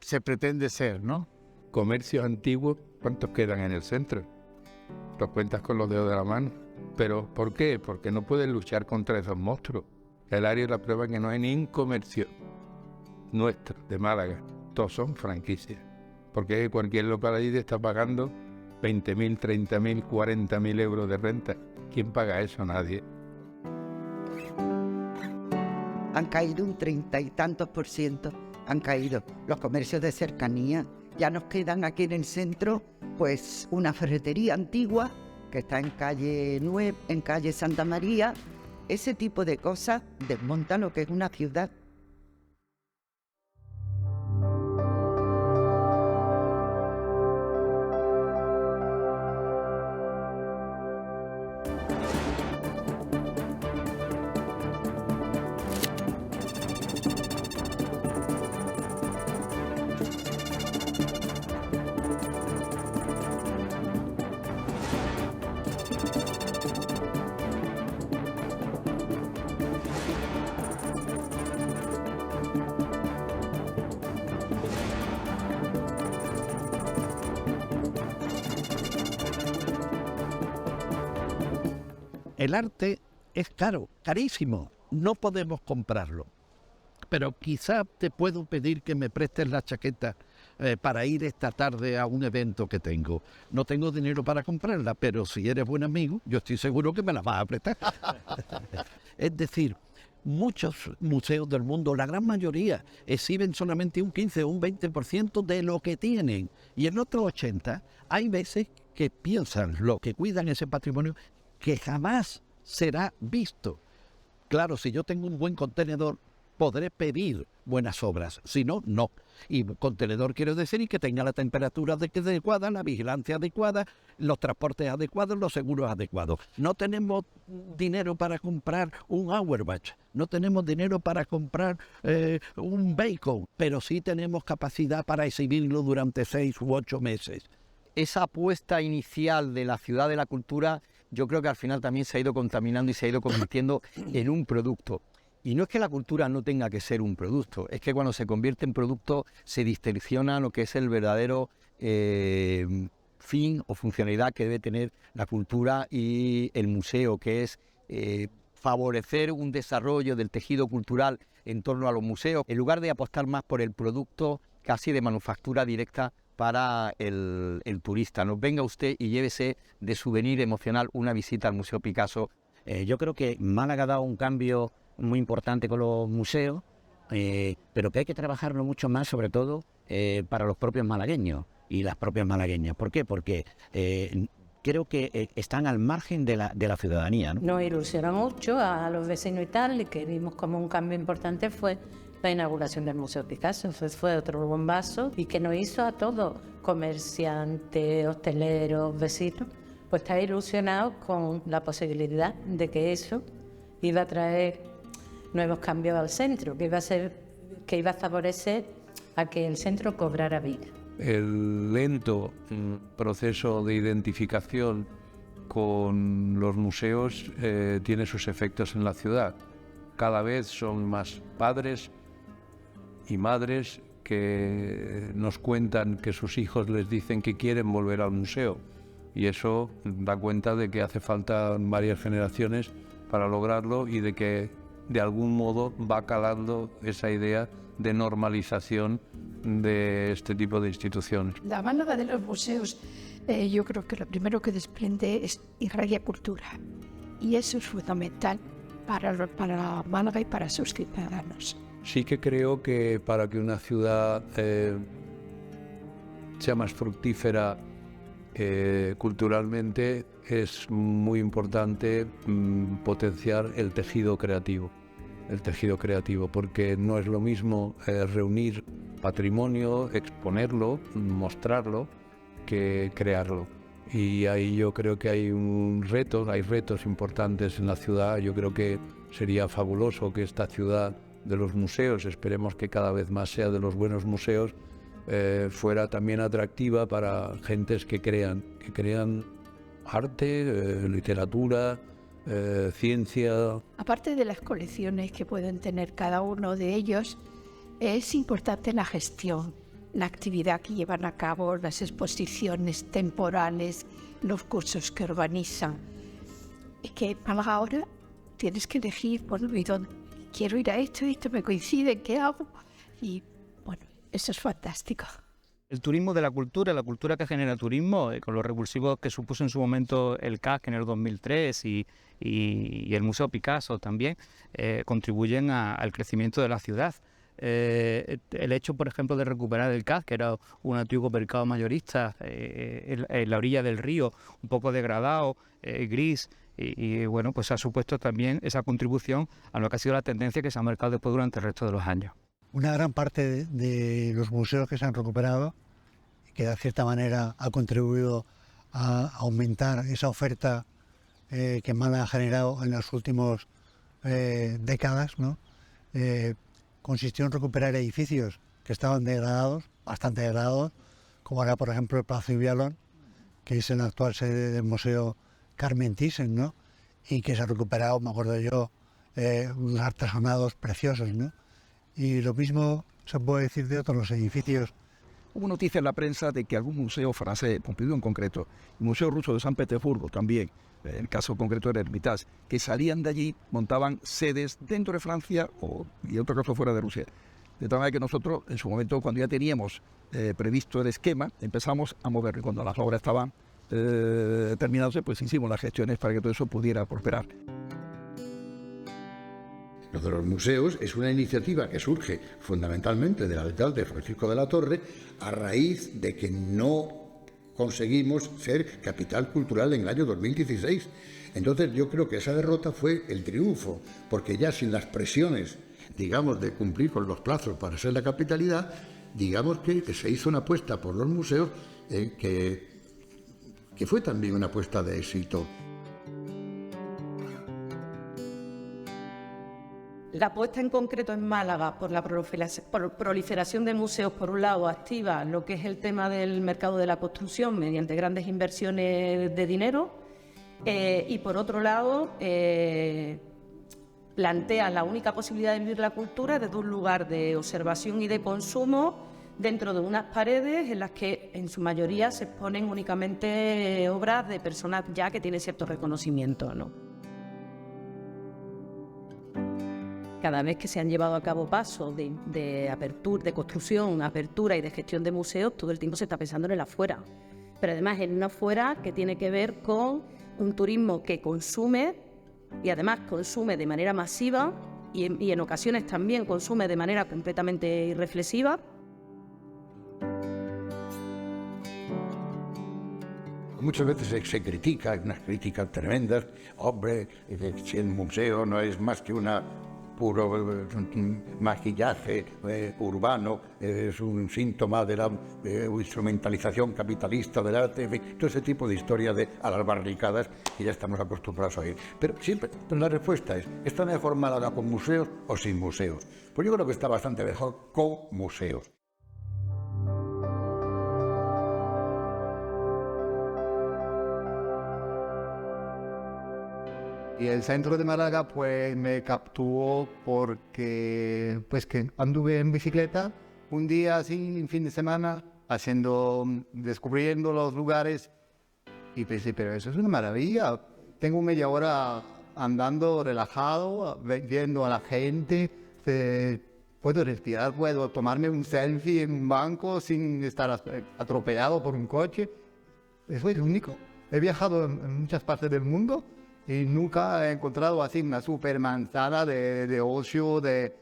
se pretende ser, ¿no? Comercios antiguos, ¿cuántos quedan en el centro? Los cuentas con los dedos de la mano. ¿Pero por qué? Porque no puedes luchar contra esos monstruos. El área es la prueba que no hay ni un comercio nuestro de Málaga. Todos son franquicias. Porque cualquier local allí te está pagando 20.000, 30.000, 40.000 euros de renta. ¿Quién paga eso? Nadie. Han caído un 30 y tantos %. Han caído los comercios de cercanía. Ya nos quedan aquí en el centro, pues, una ferretería antigua que está en calle 9, en calle Santa María. Ese tipo de cosas desmonta lo que es una ciudad. El arte es caro, carísimo, no podemos comprarlo. Pero quizá te puedo pedir que me prestes la chaqueta para ir esta tarde a un evento que tengo. No tengo dinero para comprarla, pero si eres buen amigo, yo estoy seguro que me la vas a prestar. Es decir, muchos museos del mundo, la gran mayoría, exhiben solamente un 15 o un 20% de lo que tienen. Y en otros 80% hay veces que piensan, lo que cuidan ese patrimonio, que jamás será visto. Claro, si yo tengo un buen contenedor, podré pedir buenas obras, si no, no. Y contenedor quiero decir que tenga la temperatura adecuada, la vigilancia adecuada, los transportes adecuados, los seguros adecuados. No tenemos dinero para comprar un Auerbach, no tenemos dinero para comprar un Bacon, pero sí tenemos capacidad para exhibirlo durante 6 u 8 meses. Esa apuesta inicial de la ciudad de la cultura, yo creo que al final también se ha ido contaminando y se ha ido convirtiendo en un producto. Y no es que la cultura no tenga que ser un producto, es que cuando se convierte en producto se distorsiona lo que es el verdadero fin o funcionalidad que debe tener la cultura y el museo, que es favorecer un desarrollo del tejido cultural en torno a los museos, en lugar de apostar más por el producto casi de manufactura directa para el turista. Nos venga usted y llévese de souvenir emocional una visita al Museo Picasso. Yo creo que Málaga ha dado un cambio muy importante con los museos, pero que hay que trabajarlo mucho más, sobre todo para los propios malagueños y las propias malagueñas. ¿Por qué? Porque creo que están al margen de la ciudadanía, ¿no? Nos ilusionó mucho a los vecinos y tal, y que vimos como un cambio importante fue la inauguración del Museo Picasso. Fue otro bombazo y que nos hizo a todos, comerciantes, hosteleros, vecinos, pues estar ilusionados con la posibilidad de que eso iba a traer nuevos cambios al centro, que iba a favorecer a que el centro cobrara vida. El lento proceso de identificación con los museos tiene sus efectos en la ciudad. Cada vez son más padres y madres que nos cuentan que sus hijos les dicen que quieren volver al museo, y eso da cuenta de que hace falta varias generaciones para lograrlo y de que de algún modo va calando esa idea de normalización de este tipo de instituciones. La Málaga de los museos, yo creo que lo primero que desprende es irradia cultura, y eso es fundamental para Málaga y para sus ciudadanos. Sí que creo que para que una ciudad sea más fructífera culturalmente es muy importante potenciar el tejido creativo, porque no es lo mismo reunir patrimonio, exponerlo, mostrarlo, que crearlo. Y ahí yo creo que hay retos importantes en la ciudad. Yo creo que sería fabuloso que esta ciudad de los museos, esperemos que cada vez más sea de los buenos museos, fuera también atractiva para gentes que crean arte, literatura, ciencia. Aparte de las colecciones que pueden tener cada uno de ellos, es importante la gestión, la actividad que llevan a cabo, las exposiciones temporales, los cursos que organizan. Es que Málaga ahora tienes que elegir, bueno, ¿y dónde? Quiero ir a esto me coincide, ¿qué hago? Y bueno, eso es fantástico. El turismo de la cultura que genera turismo, con los revulsivos que supuso en su momento el CAC en el 2003 y el Museo Picasso también, contribuyen al crecimiento de la ciudad. El hecho, por ejemplo, de recuperar el CAC, que era un antiguo mercado mayorista en la orilla del río, un poco degradado, gris, y bueno, pues ha supuesto también esa contribución a lo que ha sido la tendencia que se ha marcado después durante el resto de los años. Una gran parte de los museos que se han recuperado, que de cierta manera ha contribuido a aumentar esa oferta que Málaga ha generado en las últimas décadas, ¿no? Consistió en recuperar edificios que estaban degradados, bastante degradados, como era por ejemplo el Palacio de Villalón, que es la actual sede del Museo Carmen Thyssen, ¿no? Y que se ha recuperado, me acuerdo yo, unos artesonados preciosos, ¿no? Y lo mismo se puede decir de otros los edificios. Hubo noticias en la prensa de que algún museo francés, Pompidou en concreto, el Museo Ruso de San Petersburgo también, en el caso concreto del Hermitage, que salían de allí, montaban sedes dentro de Francia y en otro caso fuera de Rusia. De tal manera que nosotros, en su momento, cuando ya teníamos previsto el esquema, empezamos a moverlo. Y cuando las obras estaban terminándose, pues hicimos las gestiones para que todo eso pudiera prosperar. Lo de los museos es una iniciativa que surge fundamentalmente del alcalde Francisco de la Torre a raíz de que no conseguimos ser capital cultural en el año 2016. Entonces yo creo que esa derrota fue el triunfo, porque ya sin las presiones, digamos, de cumplir con los plazos para ser la capitalidad, digamos que se hizo una apuesta por los museos que fue también una apuesta de éxito. La apuesta en concreto en Málaga por la proliferación de museos, por un lado, activa lo que es el tema del mercado de la construcción mediante grandes inversiones de dinero y, por otro lado, plantea la única posibilidad de vivir la cultura desde un lugar de observación y de consumo dentro de unas paredes en las que, en su mayoría, se exponen únicamente obras de personas ya que tienen cierto reconocimiento, ¿no? Cada vez que se han llevado a cabo pasos de apertura, de construcción, apertura y de gestión de museos, todo el tiempo se está pensando en el afuera. Pero además en un afuera que tiene que ver con un turismo que consume y además consume de manera masiva y en ocasiones también consume de manera completamente irreflexiva. Muchas veces se critica, hay unas críticas tremendas, hombre, si el museo no es más que una puro maquillaje urbano, es un síntoma de la instrumentalización capitalista del arte, en fin, todo ese tipo de historias a las barricadas que ya estamos acostumbrados a oír. Pero siempre la respuesta es, ¿está mejor Málaga con museos o sin museos? Pues yo creo que está bastante mejor con museos. Y el centro de Málaga pues me capturó porque pues que anduve en bicicleta un día así, en fin de semana, descubriendo los lugares y pensé, pero eso es una maravilla. Tengo media hora andando relajado, viendo a la gente, puedo respirar, puedo tomarme un selfie en un banco sin estar atropellado por un coche. Eso es único. He viajado en muchas partes del mundo y nunca he encontrado así una super manzana de ocio, de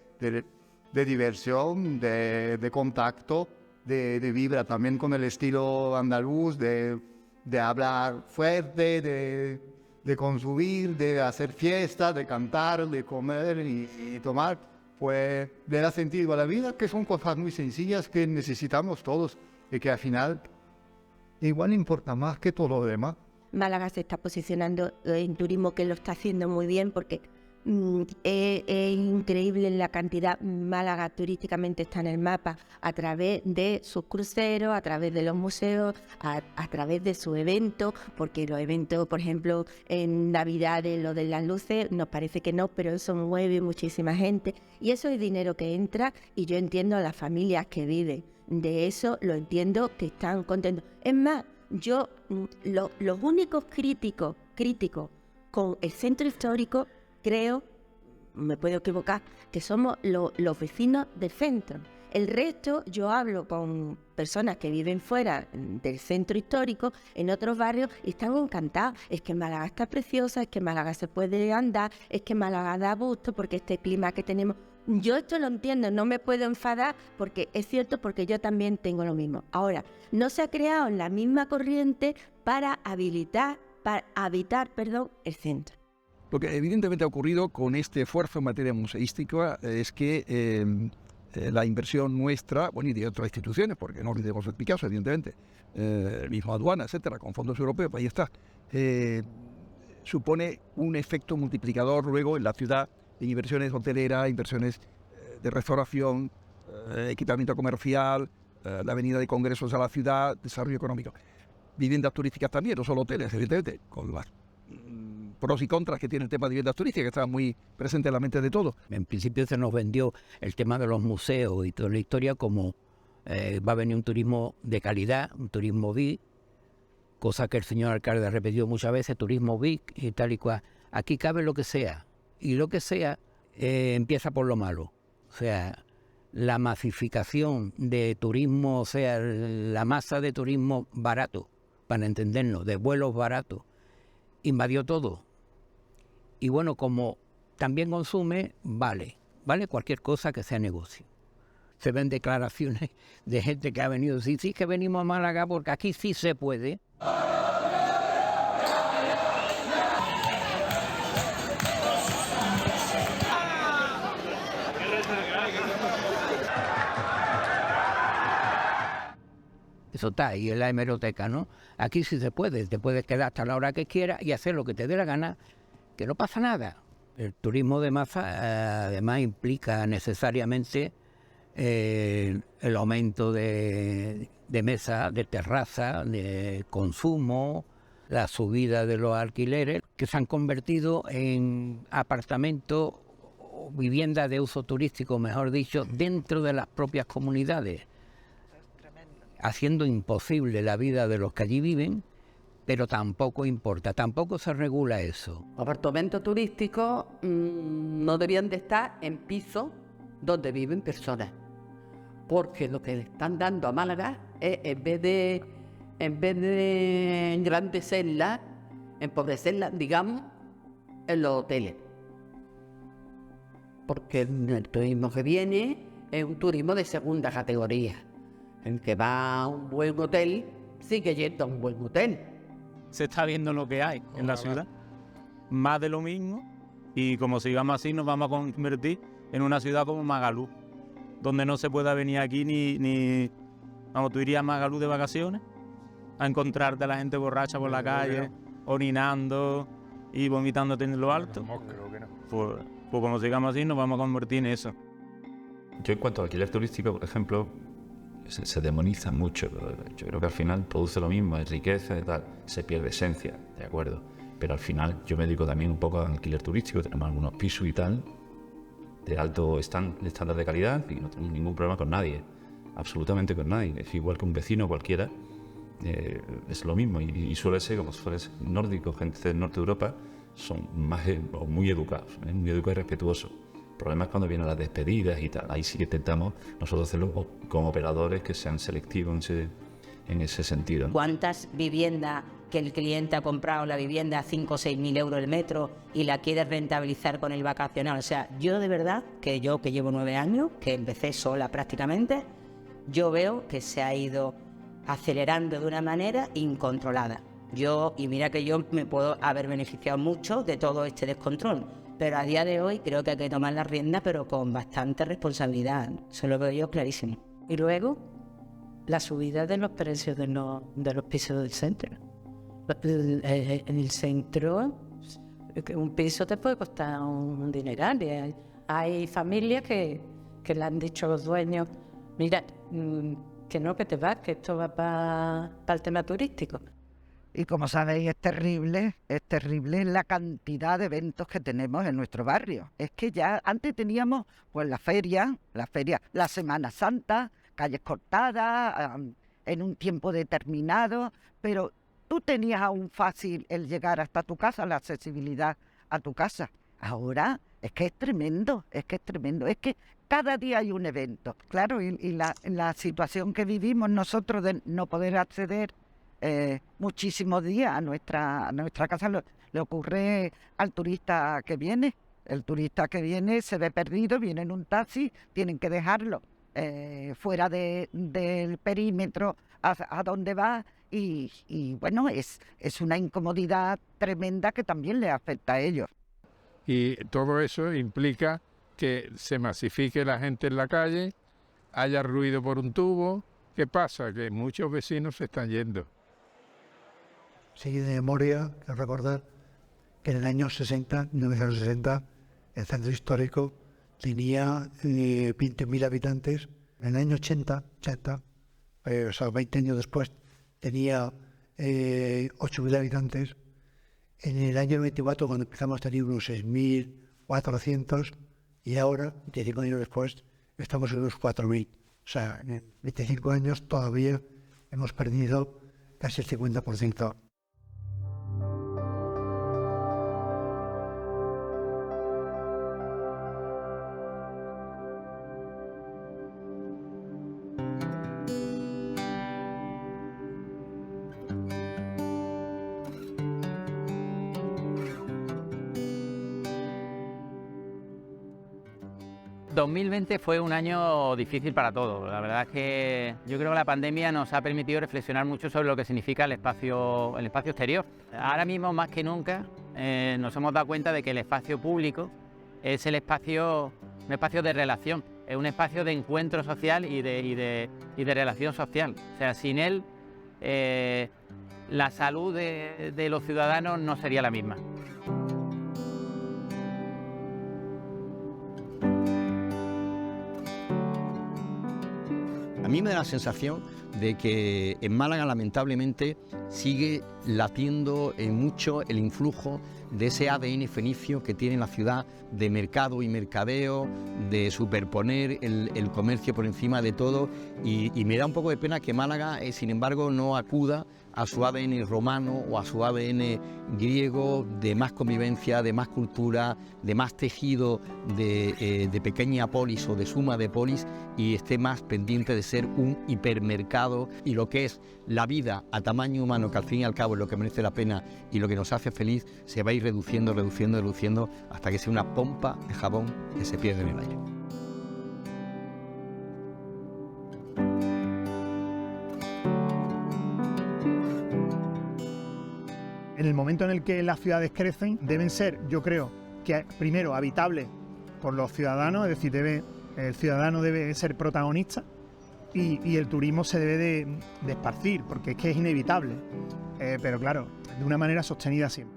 diversión, de contacto, de vibra también con el estilo andaluz, de hablar fuerte, de consumir, de hacer fiesta, de cantar, de comer y tomar. Pues le da sentido a la vida, que son cosas muy sencillas que necesitamos todos y que al final igual importa más que todo lo demás. Málaga se está posicionando en turismo, que lo está haciendo muy bien, porque es increíble la cantidad. Málaga turísticamente está en el mapa a través de sus cruceros, a través de los museos, a través de sus eventos, porque los eventos, por ejemplo, en Navidades, lo de las luces, nos parece que no, pero eso mueve muchísima gente y eso es dinero que entra, y yo entiendo a las familias que viven de eso, lo entiendo, que están contentos. Es más, yo, los únicos críticos con el centro histórico, creo, me puedo equivocar, que somos los vecinos del centro. El resto, yo hablo con personas que viven fuera del centro histórico, en otros barrios, y están encantados. Es que Málaga está preciosa, es que Málaga se puede andar, es que Málaga da gusto porque este clima que tenemos. Yo esto lo entiendo, no me puedo enfadar porque es cierto, porque yo también tengo lo mismo. Ahora, no se ha creado la misma corriente para habitar el centro. Lo que evidentemente ha ocurrido con este esfuerzo en materia museística es que la inversión nuestra, bueno, y de otras instituciones, porque no olvidemos el Picasso, evidentemente, el mismo Aduana, etcétera, con fondos europeos, ahí está, supone un efecto multiplicador luego en la ciudad, en inversiones hoteleras, inversiones de restauración, equipamiento comercial, la avenida de congresos a la ciudad, desarrollo económico. Viviendas turísticas también, no solo hoteles, evidentemente, con las pros y contras que tiene el tema de viviendas turísticas, que está muy presente en la mente de todos. En principio se nos vendió el tema de los museos y toda la historia como va a venir un turismo de calidad, un turismo VIP, cosa que el señor alcalde ha repetido muchas veces, turismo VIP y tal y cual. Aquí cabe lo que sea, y lo que sea empieza por lo malo. O sea, la masificación de turismo, o sea, la masa de turismo barato, para entendernos, de vuelos baratos, invadió todo. Y bueno, como también consume, vale cualquier cosa que sea negocio. Se ven declaraciones de gente que ha venido, sí que venimos a Málaga porque aquí sí se puede. Eso está ahí en la hemeroteca, ¿no? Aquí sí se puede, te puedes quedar hasta la hora que quieras y hacer lo que te dé la gana, que no pasa nada. El turismo de masa además implica necesariamente el aumento de mesas, de terrazas, de consumo, la subida de los alquileres, que se han convertido en apartamentos o viviendas de uso turístico, mejor dicho, dentro de las propias comunidades, haciendo imposible la vida de los que allí viven, pero tampoco importa, tampoco se regula eso. Los apartamentos turísticos no debían de estar en pisos donde viven personas, porque lo que le están dando a Málaga es, en vez de engrandecerla, empobrecerla, digamos, en los hoteles. Porque el turismo que viene es un turismo de segunda categoría. El que va a un buen hotel sigue yendo a un buen hotel. Se está viendo lo que hay en la ciudad, más de lo mismo, Y como sigamos así, nos vamos a convertir en una ciudad como Magalú, donde no se pueda venir aquí ni... Vamos, tú irías a Magalú de vacaciones a encontrarte a la gente borracha por la calle, orinando y vomitándote en lo alto. Creo que no. Pues como sigamos así, nos vamos a convertir en eso. Yo en cuanto al alquiler turístico, por ejemplo, se demoniza mucho. Yo creo que al final produce lo mismo, es riqueza y tal, se pierde esencia, de acuerdo. Pero al final yo me dedico también un poco al alquiler turístico, tenemos algunos pisos y tal, de alto estándar de calidad y no tenemos ningún problema con nadie, absolutamente con nadie. Es igual que un vecino cualquiera, es lo mismo y suele ser, como suele ser nórdico, gente del norte de Europa, son más muy educados, muy educados y respetuosos. El problema es cuando vienen las despedidas y tal. Ahí sí que intentamos nosotros hacerlo como operadores que sean selectivos en ese sentido, ¿no? ¿Cuántas viviendas que el cliente ha comprado la vivienda a 5 o 6 mil euros el metro y la quiere rentabilizar con el vacacional? O sea, yo de verdad, que llevo 9 años, que empecé sola prácticamente, yo veo que se ha ido acelerando de una manera incontrolada. Y mira que yo me puedo haber beneficiado mucho de todo este descontrol, pero a día de hoy creo que hay que tomar la rienda, pero con bastante responsabilidad. Eso lo veo yo clarísimo. Y luego, la subida de los precios de los pisos del centro. En el centro, un piso te puede costar un dineral. Hay familias que le han dicho a los dueños, mira, que no, que te vas, que esto va para el tema turístico. Y como sabéis, es terrible la cantidad de eventos que tenemos en nuestro barrio. Es que ya antes teníamos pues la feria, la Semana Santa, calles cortadas, en un tiempo determinado, pero tú tenías aún fácil el llegar hasta tu casa, la accesibilidad a tu casa. Ahora es que es tremendo, es que cada día hay un evento. Claro, y la situación que vivimos nosotros de no poder acceder muchísimos días a nuestra casa le ocurre al turista que viene. El turista que viene se ve perdido, viene en un taxi, tienen que dejarlo fuera del perímetro a donde va y bueno, es una incomodidad tremenda que también le afecta a ellos. Y todo eso implica que se masifique la gente en la calle, haya ruido por un tubo. ¿Qué pasa? Que muchos vecinos se están yendo. Sí, de memoria, quiero recordar que en el año 1960, el centro histórico tenía 20.000 habitantes. En el año 80, o sea, 20 años después, tenía 8.000 habitantes. En el año 24, cuando empezamos a tener unos 6.400, y ahora, 25 años después, estamos en unos 4.000. O sea, en 25 años todavía hemos perdido casi el 50%. El 2020 fue un año difícil para todos. La verdad es que yo creo que la pandemia nos ha permitido reflexionar mucho sobre lo que significa el espacio exterior. Ahora mismo, más que nunca, nos hemos dado cuenta de que el espacio público es un espacio de relación, es un espacio de encuentro social y de relación social. O sea, sin él, la salud de los ciudadanos no sería la misma. A mí me da la sensación de que en Málaga lamentablemente sigue latiendo mucho el influjo de ese ADN fenicio que tiene la ciudad de mercado y mercadeo, de superponer el comercio por encima de todo y me da un poco de pena que Málaga, sin embargo, no acuda a su ADN romano o a su ADN griego de más convivencia, de más cultura, de más tejido de pequeña polis o de suma de polis y esté más pendiente de ser un hipermercado y lo que es la vida a tamaño humano, que al fin y al cabo es lo que merece la pena y lo que nos hace feliz, se va a ir reduciendo hasta que sea una pompa de jabón que se pierde en el aire. En el momento en el que las ciudades crecen, deben ser, yo creo, que primero, habitable por los ciudadanos, es decir, el ciudadano debe ser protagonista y el turismo se debe de esparcir, porque es que es inevitable, pero claro, de una manera sostenida siempre.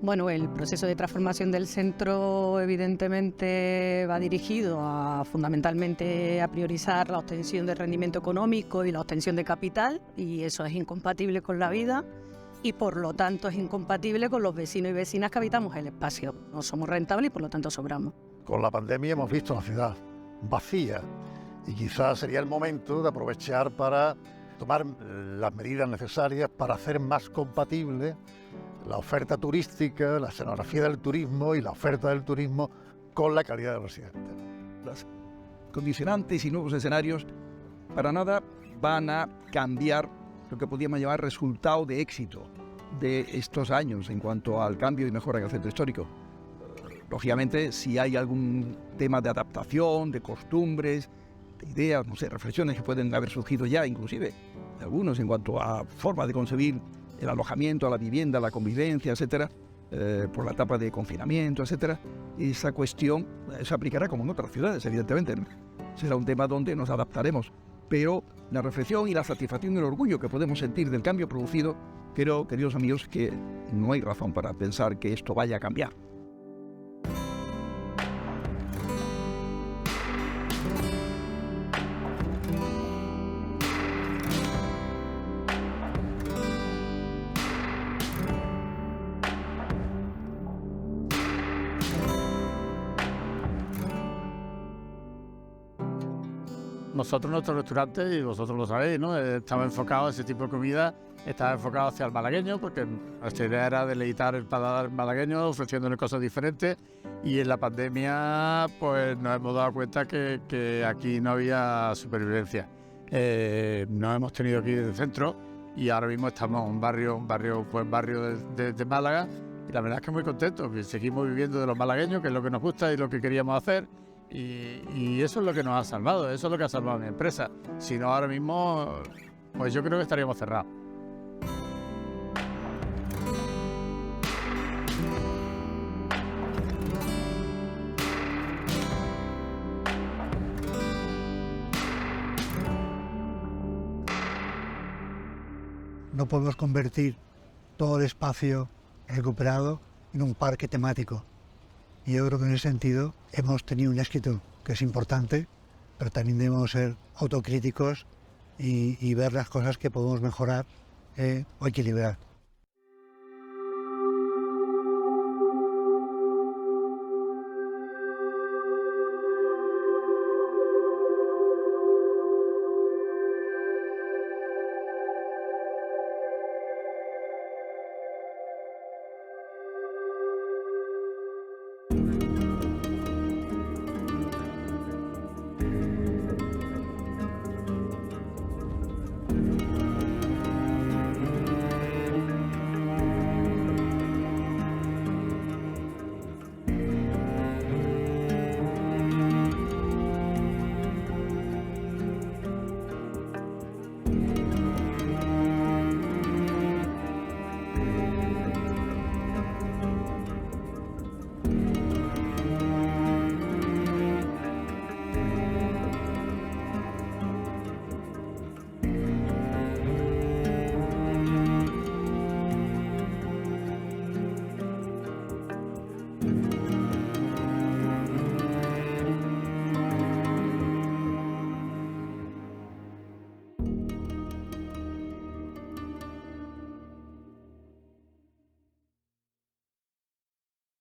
Bueno, el proceso de transformación del centro evidentemente va dirigido fundamentalmente a priorizar la obtención de rendimiento económico y la obtención de capital, y eso es incompatible con la vida y por lo tanto es incompatible con los vecinos y vecinas que habitamos el espacio. No somos rentables y por lo tanto sobramos. Con la pandemia hemos visto una ciudad vacía y quizás sería el momento de aprovechar para tomar las medidas necesarias para hacer más compatible la oferta turística, la escenografía del turismo y la oferta del turismo con la calidad de residente. Las condicionantes y nuevos escenarios para nada van a cambiar lo que podríamos llamar resultado de éxito de estos años en cuanto al cambio y mejora en el centro histórico. Lógicamente, si hay algún tema de adaptación, de costumbres, de ideas, no sé, reflexiones que pueden haber surgido ya, inclusive de algunos en cuanto a forma de concebir el alojamiento, la vivienda, la convivencia, etcétera, por la etapa de confinamiento, etcétera, esa cuestión se aplicará como en otras ciudades, evidentemente. Será un tema donde nos adaptaremos, pero la reflexión y la satisfacción y el orgullo que podemos sentir del cambio producido, creo, queridos amigos, que no hay razón para pensar que esto vaya a cambiar. Nosotros, nuestro restaurante, y vosotros lo sabéis, ¿no? Estamos enfocados a ese tipo de comida, está enfocado hacia el malagueño, porque nuestra idea era deleitar el paladar malagueño, ofreciéndole cosas diferentes, y en la pandemia pues nos hemos dado cuenta que aquí no había supervivencia. Nos hemos tenido que ir del centro, y ahora mismo estamos en un buen barrio de Málaga, y la verdad es que muy contentos, que seguimos viviendo de los malagueños, que es lo que nos gusta y lo que queríamos hacer. Y eso es lo que nos ha salvado, eso es lo que ha salvado a mi empresa. Si no, ahora mismo, pues yo creo que estaríamos cerrados. No podemos convertir todo el espacio recuperado en un parque temático. Y yo creo que en ese sentido hemos tenido un éxito que es importante, pero también debemos ser autocríticos y ver las cosas que podemos mejorar o equilibrar.